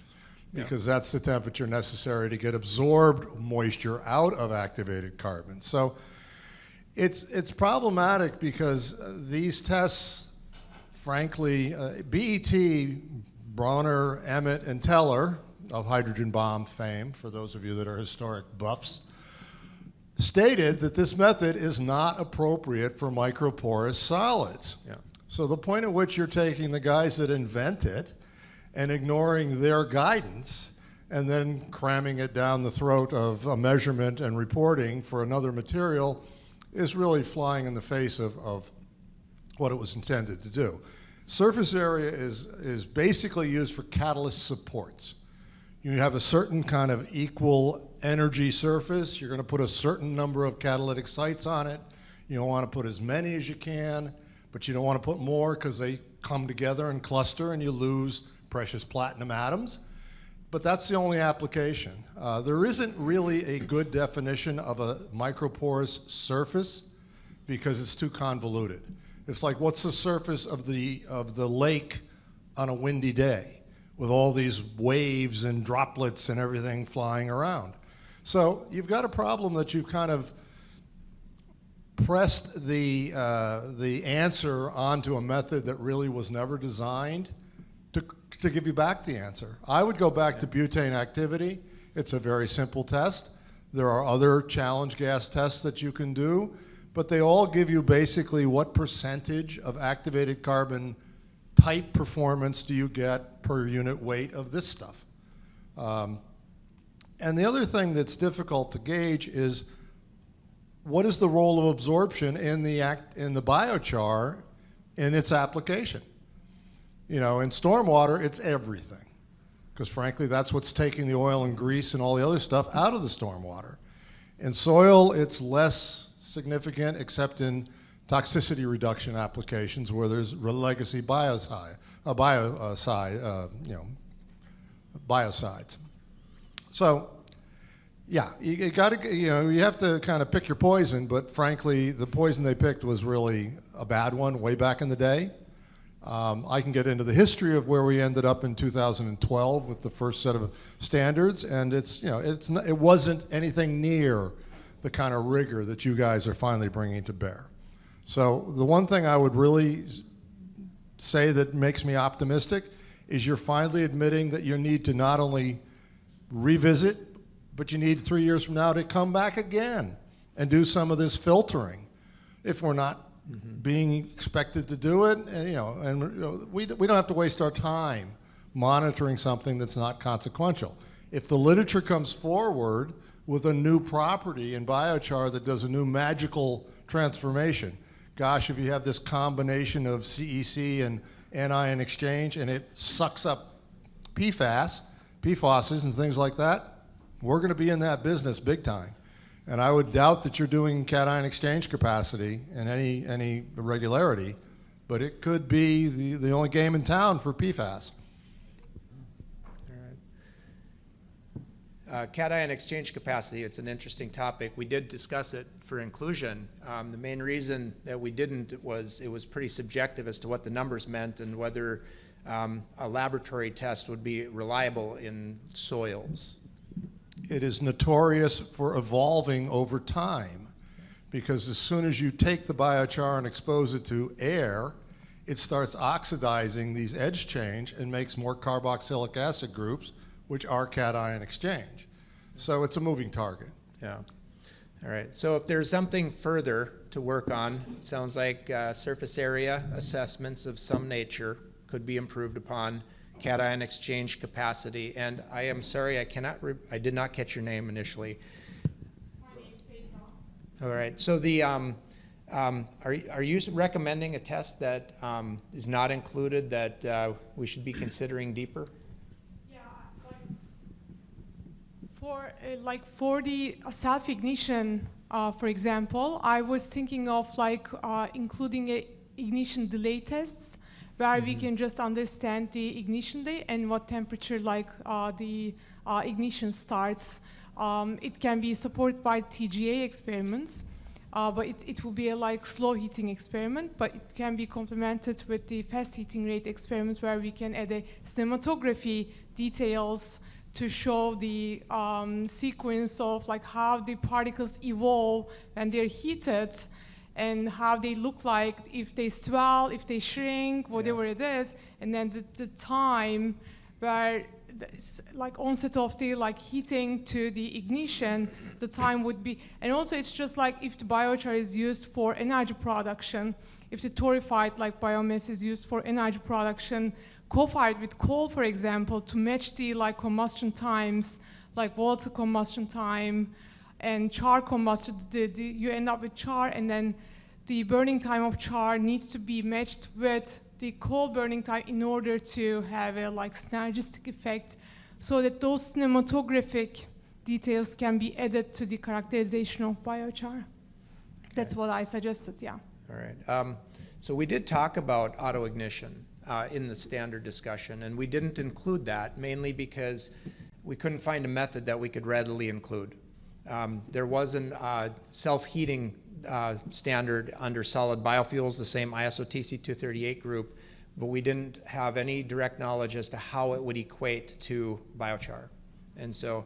because that's the temperature necessary to get absorbed moisture out of activated carbon. So it's problematic because these tests, frankly, BET, Bronner, Emmett, and Teller, of hydrogen bomb fame, for those of you that are historic buffs, stated that this method is not appropriate for microporous solids. Yeah. So the point at which you're taking the guys that invent it and ignoring their guidance and then cramming it down the throat of a measurement and reporting for another material is really flying in the face of what it was intended to do. Surface area is basically used for catalyst supports. You have a certain kind of equal energy surface. You're going to put a certain number of catalytic sites on it. You don't want to put as many as you can, but you don't want to put more because they come together and cluster and you lose precious platinum atoms. But that's the only application. There isn't really a good definition of a microporous surface because it's too convoluted. It's like, what's the surface of the lake on a windy day, with all these waves and droplets and everything flying around? So you've got a problem that you've kind of pressed the answer onto a method that really was never designed to give you back the answer. I would go back to butane activity. It's a very simple test. There are other challenge gas tests that you can do, but they all give you basically what percentage of activated carbon type performance do you get per unit weight of this stuff. And the other thing that's difficult to gauge is what is the role of absorption in the biochar in its application. You know, in stormwater, it's everything, because frankly, that's what's taking the oil and grease and all the other stuff out of the stormwater. In soil, it's less significant, except in toxicity reduction applications where there's legacy biocides. So Yeah, you got to, you have to kind of pick your poison, but frankly, the poison they picked was really a bad one way back in the day. I can get into the history of where we ended up in 2012 with the first set of standards, and it wasn't anything near the kind of rigor that you guys are finally bringing to bear. So the one thing I would really say that makes me optimistic is you're finally admitting that you need to not only revisit, but you need 3 years from now to come back again and do some of this filtering if we're not being expected to do it. And, we don't have to waste our time monitoring something that's not consequential. If the literature comes forward with a new property in biochar that does a new magical transformation, gosh, if you have this combination of CEC and anion exchange and it sucks up PFASs and things like that, we're going to be in that business big time. And I would doubt that you're doing cation exchange capacity in any regularity, but it could be the only game in town for PFAS. All right. Cation exchange capacity, it's an interesting topic. We did discuss it for inclusion. The main reason that we didn't was it was pretty subjective as to what the numbers meant and whether a laboratory test would be reliable in soils. It is notorious for evolving over time, because as soon as you take the biochar and expose it to air, it starts oxidizing these edge change and makes more carboxylic acid groups, which are cation exchange. So it's a moving target. Yeah. All right. So if there's something further to work on, it sounds like surface area assessments of some nature could be improved upon. Cation exchange capacity, and I am sorry, I did not catch your name initially. My name is Faisal. All right, so are you recommending a test that is not included that we should be considering deeper? Yeah, for the self-ignition, for example, I was thinking of including ignition delay tests, where we can just understand the ignition day and what temperature the ignition starts. It can be supported by TGA experiments, but it will be a slow heating experiment, but it can be complemented with the fast heating rate experiments where we can add a cinematography details to show the sequence of how the particles evolve when they're heated, and how they look like, if they swell, if they shrink, whatever it is, and then the time where onset of the heating to the ignition, the time would be, and also it's just if the biochar is used for energy production, if the torrefied biomass is used for energy production, co-fired with coal, for example, to match the combustion times, water combustion time, and char combustion, you end up with char, and then the burning time of char needs to be matched with the coal burning time in order to have a synergistic effect, so that those cinematographic details can be added to the characterization of biochar. Okay. That's what I suggested, yeah. All right. So we did talk about auto-ignition in the standard discussion, and we didn't include that mainly because we couldn't find a method that we could readily include. There was a self-heating standard under solid biofuels, the same ISO TC 238 group, but we didn't have any direct knowledge as to how it would equate to biochar. And so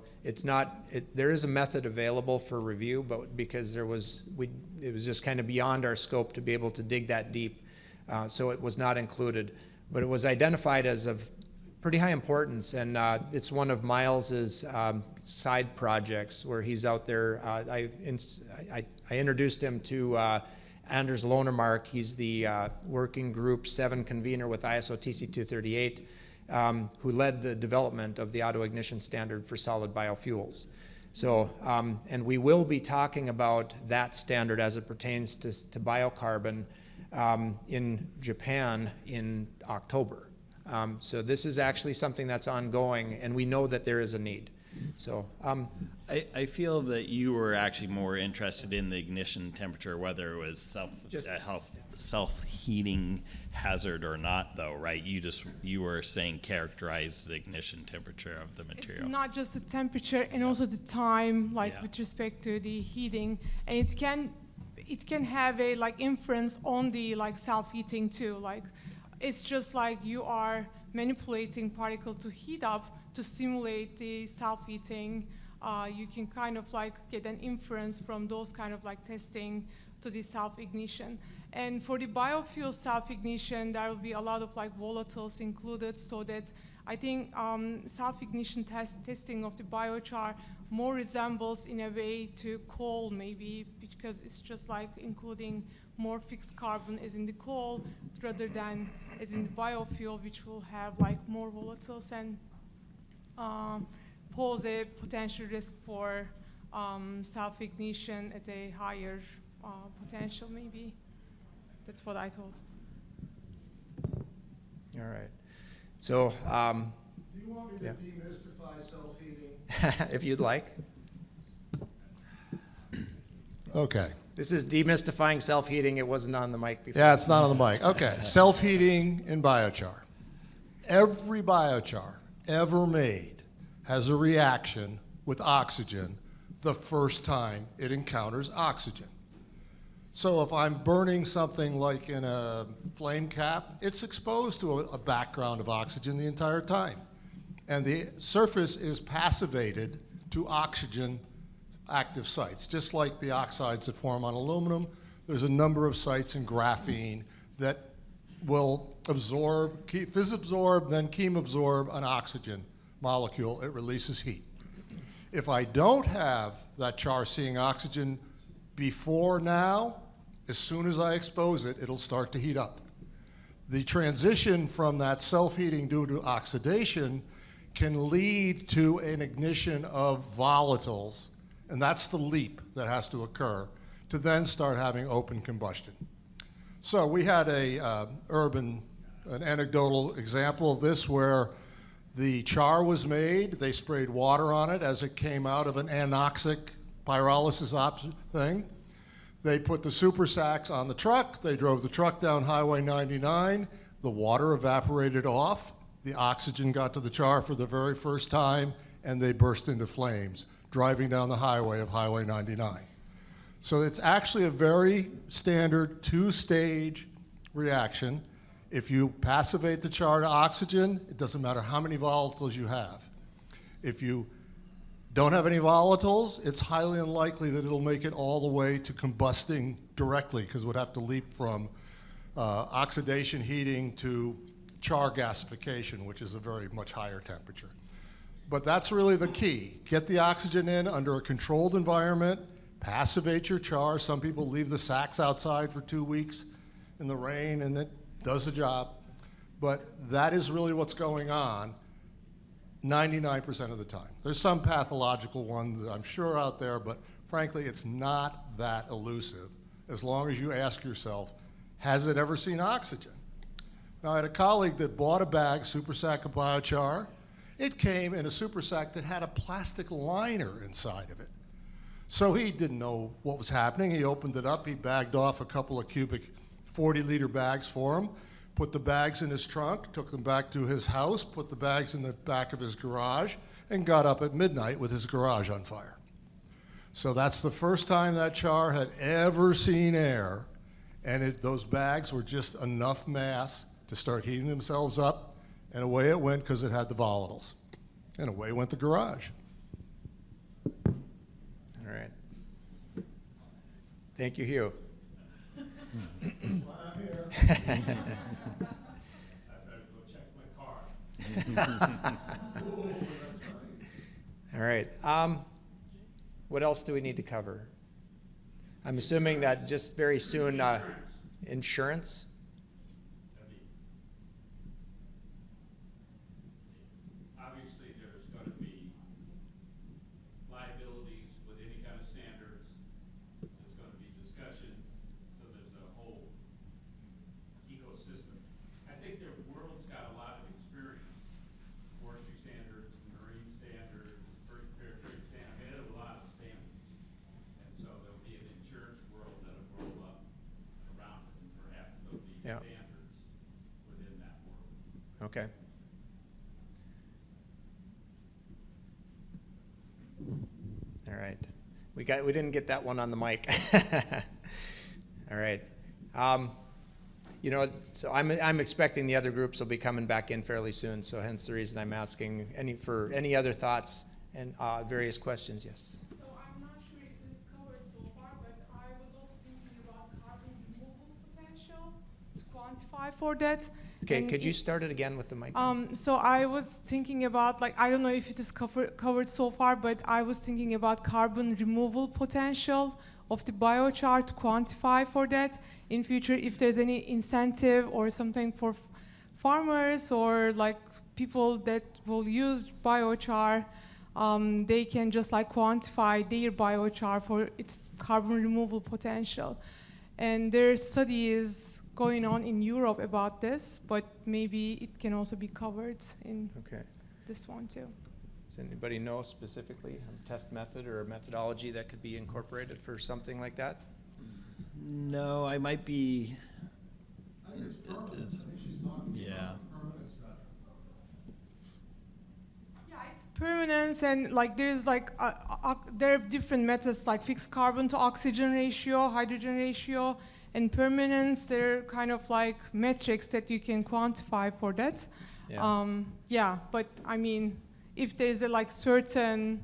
there is a method available for review, but because it was just kind of beyond our scope to be able to dig that deep, so it was not included. But it was identified as of pretty high importance, and it's one of Myles's side projects where he's out there. I introduced him to Anders Lonemark. He's the working group 7 convener with ISO TC 238, who led the development of the auto-ignition standard for solid biofuels. So, and we will be talking about that standard as it pertains to biocarbon in Japan in October. So this is actually something that's ongoing, and we know that there is a need. So I feel that you were actually more interested in the ignition temperature, whether it was self-heating hazard or not, though, right? You were saying characterize the ignition temperature of the material. Not just the temperature and also the time, like Yeah. with respect to the heating, and it can have a like influence on the like self-heating too. Like it's just like you are manipulating particle to heat up to simulate the self-heating. You can kind of like get an inference from those kind of like testing to the self-ignition. And for the biofuel self-ignition, there will be a lot of like volatiles included, so that I think self-ignition testing of the biochar more resembles in a way to coal maybe, because it's just like including more fixed carbon as in the coal rather than as in the biofuel, which will have like more volatiles and pose a potential risk for self-ignition at a higher potential maybe. That's what I thought. All right. So, Do you want me to yeah. demystify self-heating? if you'd like. Okay. This is demystifying self-heating. It wasn't on the mic before. Yeah, it's not on the mic. Okay. Self-heating in biochar. Every biochar ever made has a reaction with oxygen the first time it encounters oxygen. So if I'm burning something like in a flame cap, it's exposed to a background of oxygen the entire time. And the surface is passivated to oxygen active sites. Just like the oxides that form on aluminum, there's a number of sites in graphene that will absorb, phys-absorb, then chem-absorb an oxygen molecule. It releases heat. If I don't have that char seeing oxygen before now, as soon as I expose it, it'll start to heat up. The transition from that self-heating due to oxidation can lead to an ignition of volatiles, and that's the leap that has to occur to then start having open combustion. So we had an anecdotal example of this where the char was made, they sprayed water on it as it came out of an anoxic pyrolysis thing. They put the super sacks on the truck, they drove the truck down Highway 99, the water evaporated off, the oxygen got to the char for the very first time, and they burst into flames, driving down the highway of Highway 99. So it's actually a very standard two-stage reaction. If you passivate the char to oxygen, it doesn't matter how many volatiles you have. If you don't have any volatiles, it's highly unlikely that it'll make it all the way to combusting directly, because it would have to leap from oxidation heating to char gasification, which is a very much higher temperature. But that's really the key. Get the oxygen in under a controlled environment, passivate your char. Some people leave the sacks outside for 2 weeks in the rain, and it does the job. But that is really what's going on 99% of the time. There's some pathological ones that I'm sure out there, but frankly, it's not that elusive as long as you ask yourself, has it ever seen oxygen? Now, I had a colleague that bought a bag, super sack of biochar. It came in a super sack that had a plastic liner inside of it. So he didn't know what was happening. He opened it up. He bagged off a couple of cubic 40-liter bags for him, put the bags in his trunk, took them back to his house, put the bags in the back of his garage, and got up at midnight with his garage on fire. So that's the first time that char had ever seen air, and those bags were just enough mass to start heating themselves up, and away it went because it had the volatiles. And away went the garage. All right. Thank you, Hugh. All right. What else do we need to cover? I'm assuming that just very soon, insurance. Obviously, there's going to be liabilities with any kind of standards. There's going to be discussions. So there's a whole ecosystem. I think the world's got a lot of experience. Forestry standards, marine standards, fair trade standards. They have a lot of standards. And so there'll be an insurance world that'll grow up around it and perhaps All right. We didn't get that one on the mic. All right. You know, so I'm expecting the other groups will be coming back in fairly soon, so hence the reason I'm asking any other thoughts and various questions. Yes. So I'm not sure if this covered so far, but I was also thinking about carbon removal potential to quantify for that. Okay, And could you start it again with the mic? So I was thinking about, like, I don't know if it is covered so far, but I was thinking about carbon removal potential of the biochar to quantify for that in future, if there's any incentive or something for farmers or like people that will use biochar, they can just like quantify their biochar for its carbon removal potential. And their study is going on in Europe about this, but maybe it can also be covered in this one too. Does anybody know specifically a test method or a methodology that could be incorporated for something like that? No, I might be. I think it's permanence. I think she's talking about permanence metric. Yeah, it's permanence, and like there's like there are different methods like fixed carbon to oxygen ratio, hydrogen ratio, and permanence. They're kind of like metrics that you can quantify for that. Yeah, but I mean, if there's a like certain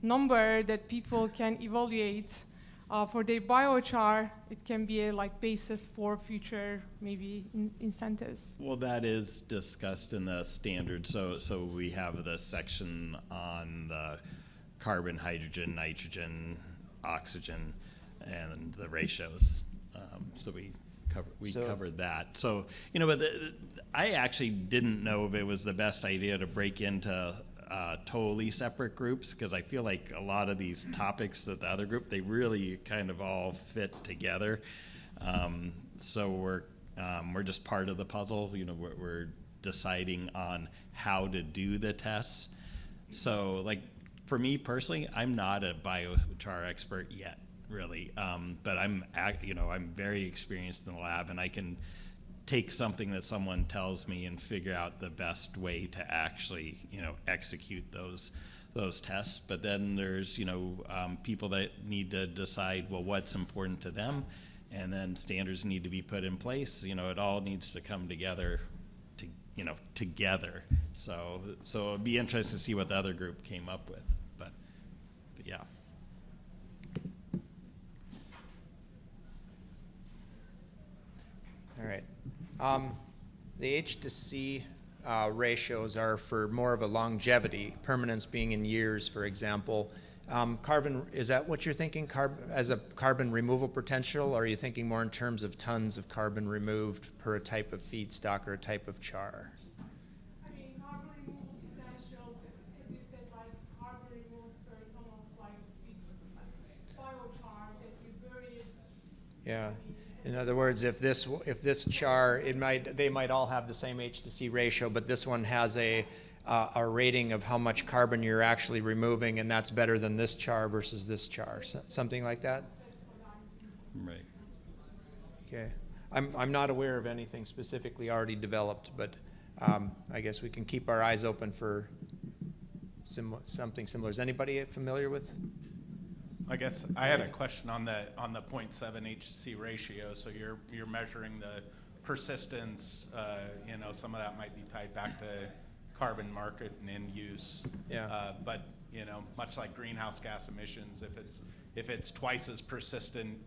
number that people can evaluate for their biochar, it can be a like basis for future maybe incentives. Well, that is discussed in the standard. So we have the section on the carbon, hydrogen, nitrogen, oxygen, and the ratios. So we covered that. So, you know, but I actually didn't know if it was the best idea to break into totally separate groups, because I feel like a lot of these topics that the other group, they really kind of all fit together. So we're just part of the puzzle. You know, we're deciding on how to do the tests. So, like, for me personally, I'm not a biochar expert yet, really, but I'm very experienced in the lab, and I can take something that someone tells me and figure out the best way to actually, you know, execute those tests. But then there's, you know, people that need to decide, well, what's important to them, and then standards need to be put in place. You know, it all needs to come together, together. So it'd be interesting to see what the other group came up with. But yeah. All right. The H to C ratios are for more of a longevity, permanence being in years, for example. Carbon, is that what you're thinking, as a carbon removal potential, or are you thinking more in terms of tons of carbon removed per a type of feedstock or a type of char? I mean, carbon removal potential, as you said, like carbon removed per ton of like biochar that you buried. Yeah. In other words, if this char, they might all have the same H to C ratio, but this one has a rating of how much carbon you're actually removing, and that's better than this char versus this char, something like that. Right. Okay. I'm not aware of anything specifically already developed, but I guess we can keep our eyes open for something similar. Is anybody familiar with? I guess I had a question on the 0.7 HC ratio. So you're measuring the persistence. You know, some of that might be tied back to carbon market and end use. Yeah. But you know, much like greenhouse gas emissions, if it's twice as persistent,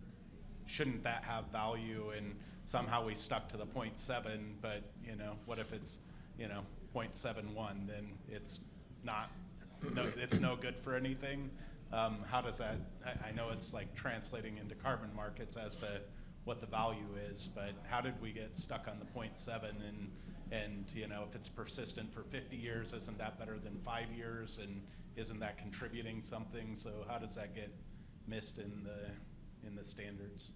shouldn't that have value? And somehow we stuck to the 0.7. But you know, what if it's 0.71? Then it's not. No, it's no good for anything. How does that, I know it's like translating into carbon markets as to what the value is, but how did we get stuck on the 0.7? And you know, if it's persistent for 50 years, isn't that better than 5 years? And isn't that contributing something? So how does that get missed in the standards?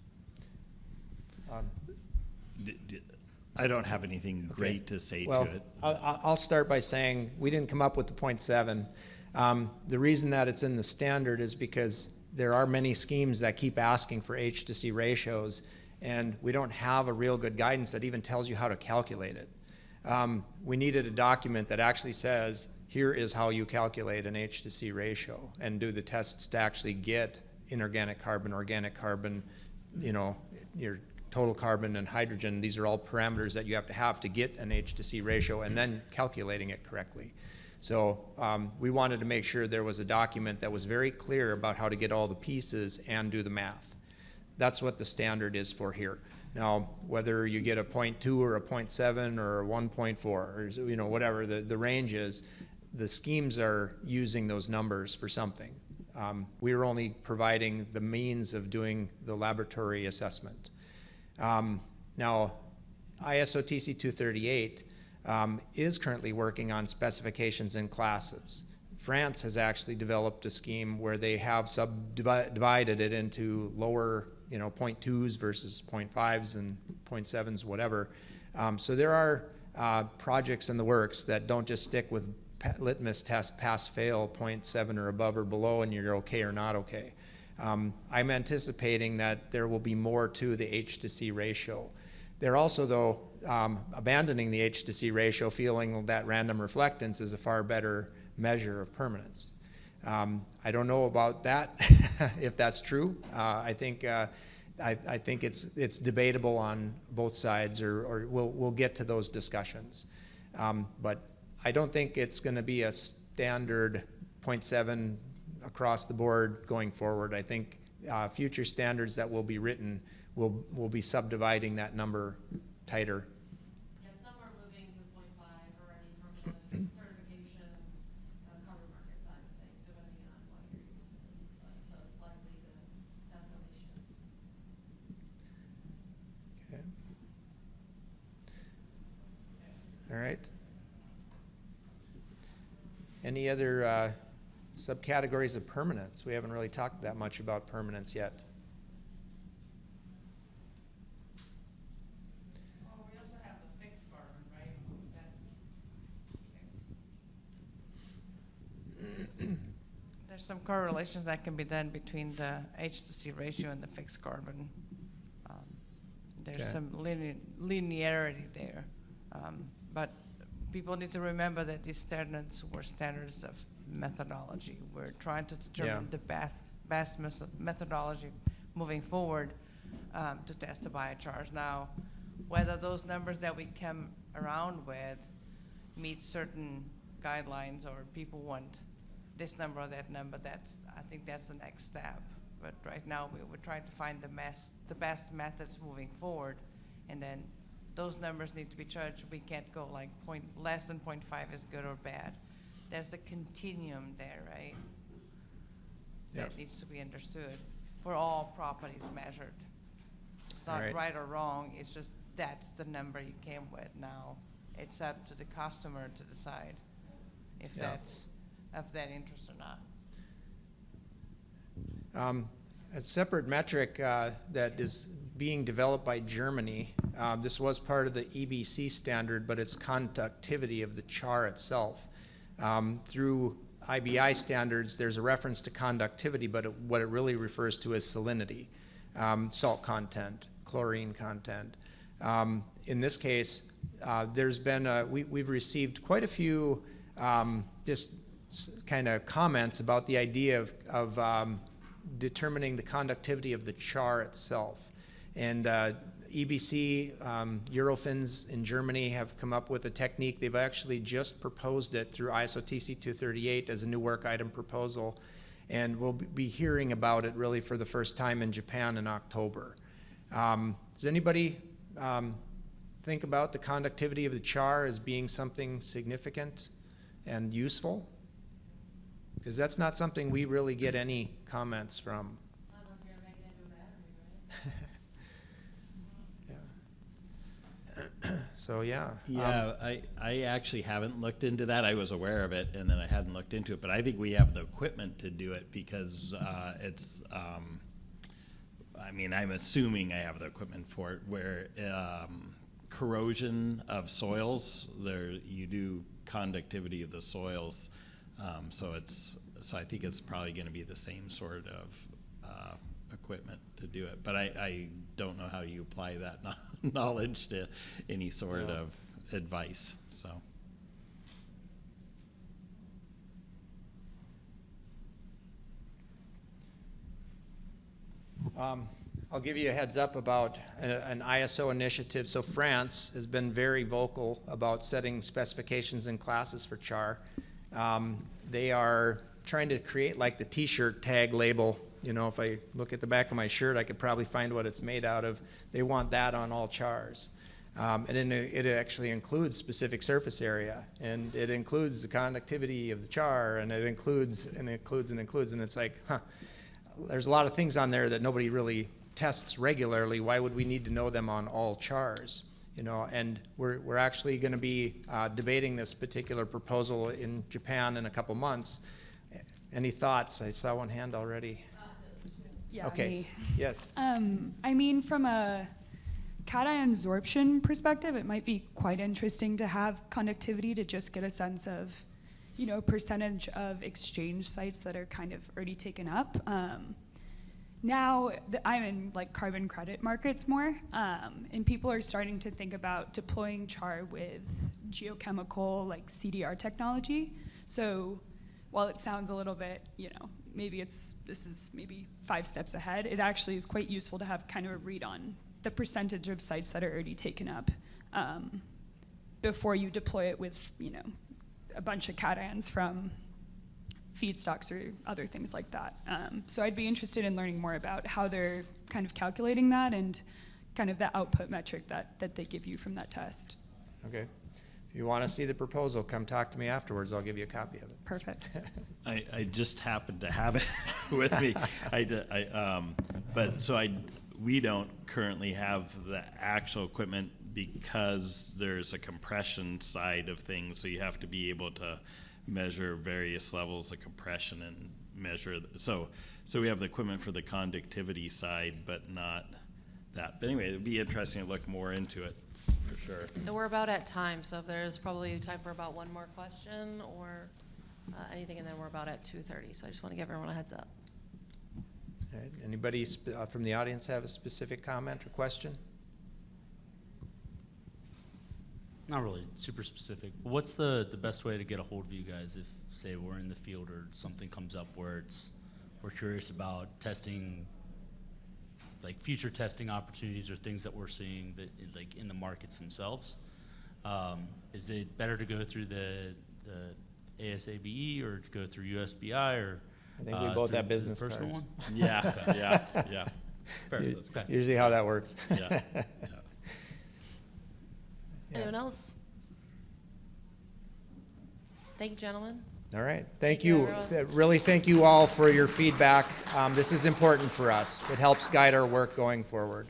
I don't have anything great to say to it. I'll start by saying we didn't come up with the 0.7. The reason that it's in the standard is because there are many schemes that keep asking for H to C ratios, and we don't have a real good guidance that even tells you how to calculate it. We needed a document that actually says here is how you calculate an H to C ratio and do the tests to actually get inorganic carbon, organic carbon, you know, your total carbon and hydrogen. These are all parameters that you have to get an H to C ratio and then calculating it correctly. So we wanted to make sure there was a document that was very clear about how to get all the pieces and do the math. That's what the standard is for here. Now, whether you get a 0.2 or a 0.7 or a 1.4 or, you know, whatever the range is, the schemes are using those numbers for something. We are only providing the means of doing the laboratory assessment. Now, ISO TC 238 is currently working on specifications and classes. France has actually developed a scheme where they have subdivided it into lower, you know, 0.2s versus 0.5s and 0.7s, whatever. So there are projects in the works that don't just stick with litmus test pass fail 0.7 or above or below and you're okay or not okay. I'm anticipating that there will be more to the H to C ratio. They're also, though, abandoning the H to C ratio, feeling that random reflectance is a far better measure of permanence. I don't know about that, if that's true. I think it's debatable on both sides, or we'll get to those discussions. But I don't think it's going to be a standard 0.7 across the board going forward. I think future standards that will be written will be subdividing that number tighter. Yeah, some are moving to 0.5 already from the certification carbon market side of things, depending on what your use is. So it's likely to definitely shift. Okay. All right. Any other subcategories of permanence? We haven't really talked that much about permanence yet. Well, we also have the fixed carbon, right? There's some correlations that can be done between the H to C ratio and the fixed carbon. There's Okay. some linearity there. But people need to remember that these standards were standards of methodology. We're trying to determine the best methodology moving forward to test the biochars. Now, whether those numbers that we come around with meet certain guidelines or people want this number or that number, I think that's the next step. But right now, we're trying to find the best methods moving forward, and then those numbers need to be judged. We can't go like less than 0.5 is good or bad. There's a continuum there, right? Yep. That needs to be understood for all properties measured. It's not right or wrong, it's just that's the number you came with. Now it's up to the customer to decide if that's of that interest or not. A separate metric that is being developed by Germany, this was part of the EBC standard, but it's conductivity of the char itself. Through IBI standards, there's a reference to conductivity, but what it really refers to is salinity, salt content, chlorine content. In this case, there's been we've received quite a few just kind of comments about the idea of determining the conductivity of the char itself. And EBC, Eurofins in Germany have come up with a technique. They've actually just proposed it through ISO TC 238 as a new work item proposal. And we'll be hearing about it really for the first time in Japan in October. Does anybody think about the conductivity of the char as being something significant and useful? Because that's not something we really get any comments from. Unless you're making it into a battery, right? So yeah. Yeah, I actually haven't looked into that. I was aware of it, and then I hadn't looked into it. But I think we have the equipment to do it because it's. I mean, I'm assuming I have the equipment for it. Where corrosion of soils, you do conductivity of the soils. So I think it's probably going to be the same sort of equipment to do it. But I don't know how you apply that knowledge to any sort of advice. So. I'll give you a heads up about an ISO initiative. So France has been very vocal about setting specifications and classes for char. They are trying to create like the t-shirt tag label. You know, if I look at the back of my shirt, I could probably find what it's made out of. They want that on all chars. And then it actually includes specific surface area, and it includes the conductivity of the char, and it includes, and it's like, there's a lot of things on there that nobody really tests regularly. Why would we need to know them on all chars? You know, and we're actually going to be debating this particular proposal in Japan in a couple months. Any thoughts? I saw one hand already. Yeah, okay. me. Yes. I mean, from a cation absorption perspective, it might be quite interesting to have conductivity to just get a sense of, you know, percentage of exchange sites that are kind of already taken up. Now I'm in like carbon credit markets more, and people are starting to think about deploying char with geochemical like CDR technology. So while it sounds a little bit, you know, maybe this is maybe 5 steps ahead, it actually is quite useful to have kind of a read on the percentage of sites that are already taken up before you deploy it with, you know, a bunch of cations from feedstocks or other things like that. So I'd be interested in learning more about how they're kind of calculating that and kind of the output metric that they give you from that test. Okay. If you want to see the proposal, come talk to me afterwards. I'll give you a copy of it. Perfect. I just happened to have it with me. We don't currently have the actual equipment because there's a compression side of things, so you have to be able to measure various levels of compression and measure. So we have the equipment for the conductivity side, but not that. But anyway, it'd be interesting to look more into it for sure. And we're about at time, so if there's probably time for about one more question or anything, and then we're about at 2:30. So I just want to give everyone a heads up. All right. Anybody from the audience have a specific comment or question? Not really super specific. What's the best way to get a hold of you guys if, say, we're in the field or something comes up where we're curious about testing, like future testing opportunities or things that we're seeing that like in the markets themselves? Is it better to go through the ASABE or to go through USBI or? I think we both have business cards. one. Yeah, yeah. Usually how that works. Yeah. Anyone else? Thank you, gentlemen. All right. Thank you. Really thank you all for your feedback. This is important for us. It helps guide our work going forward.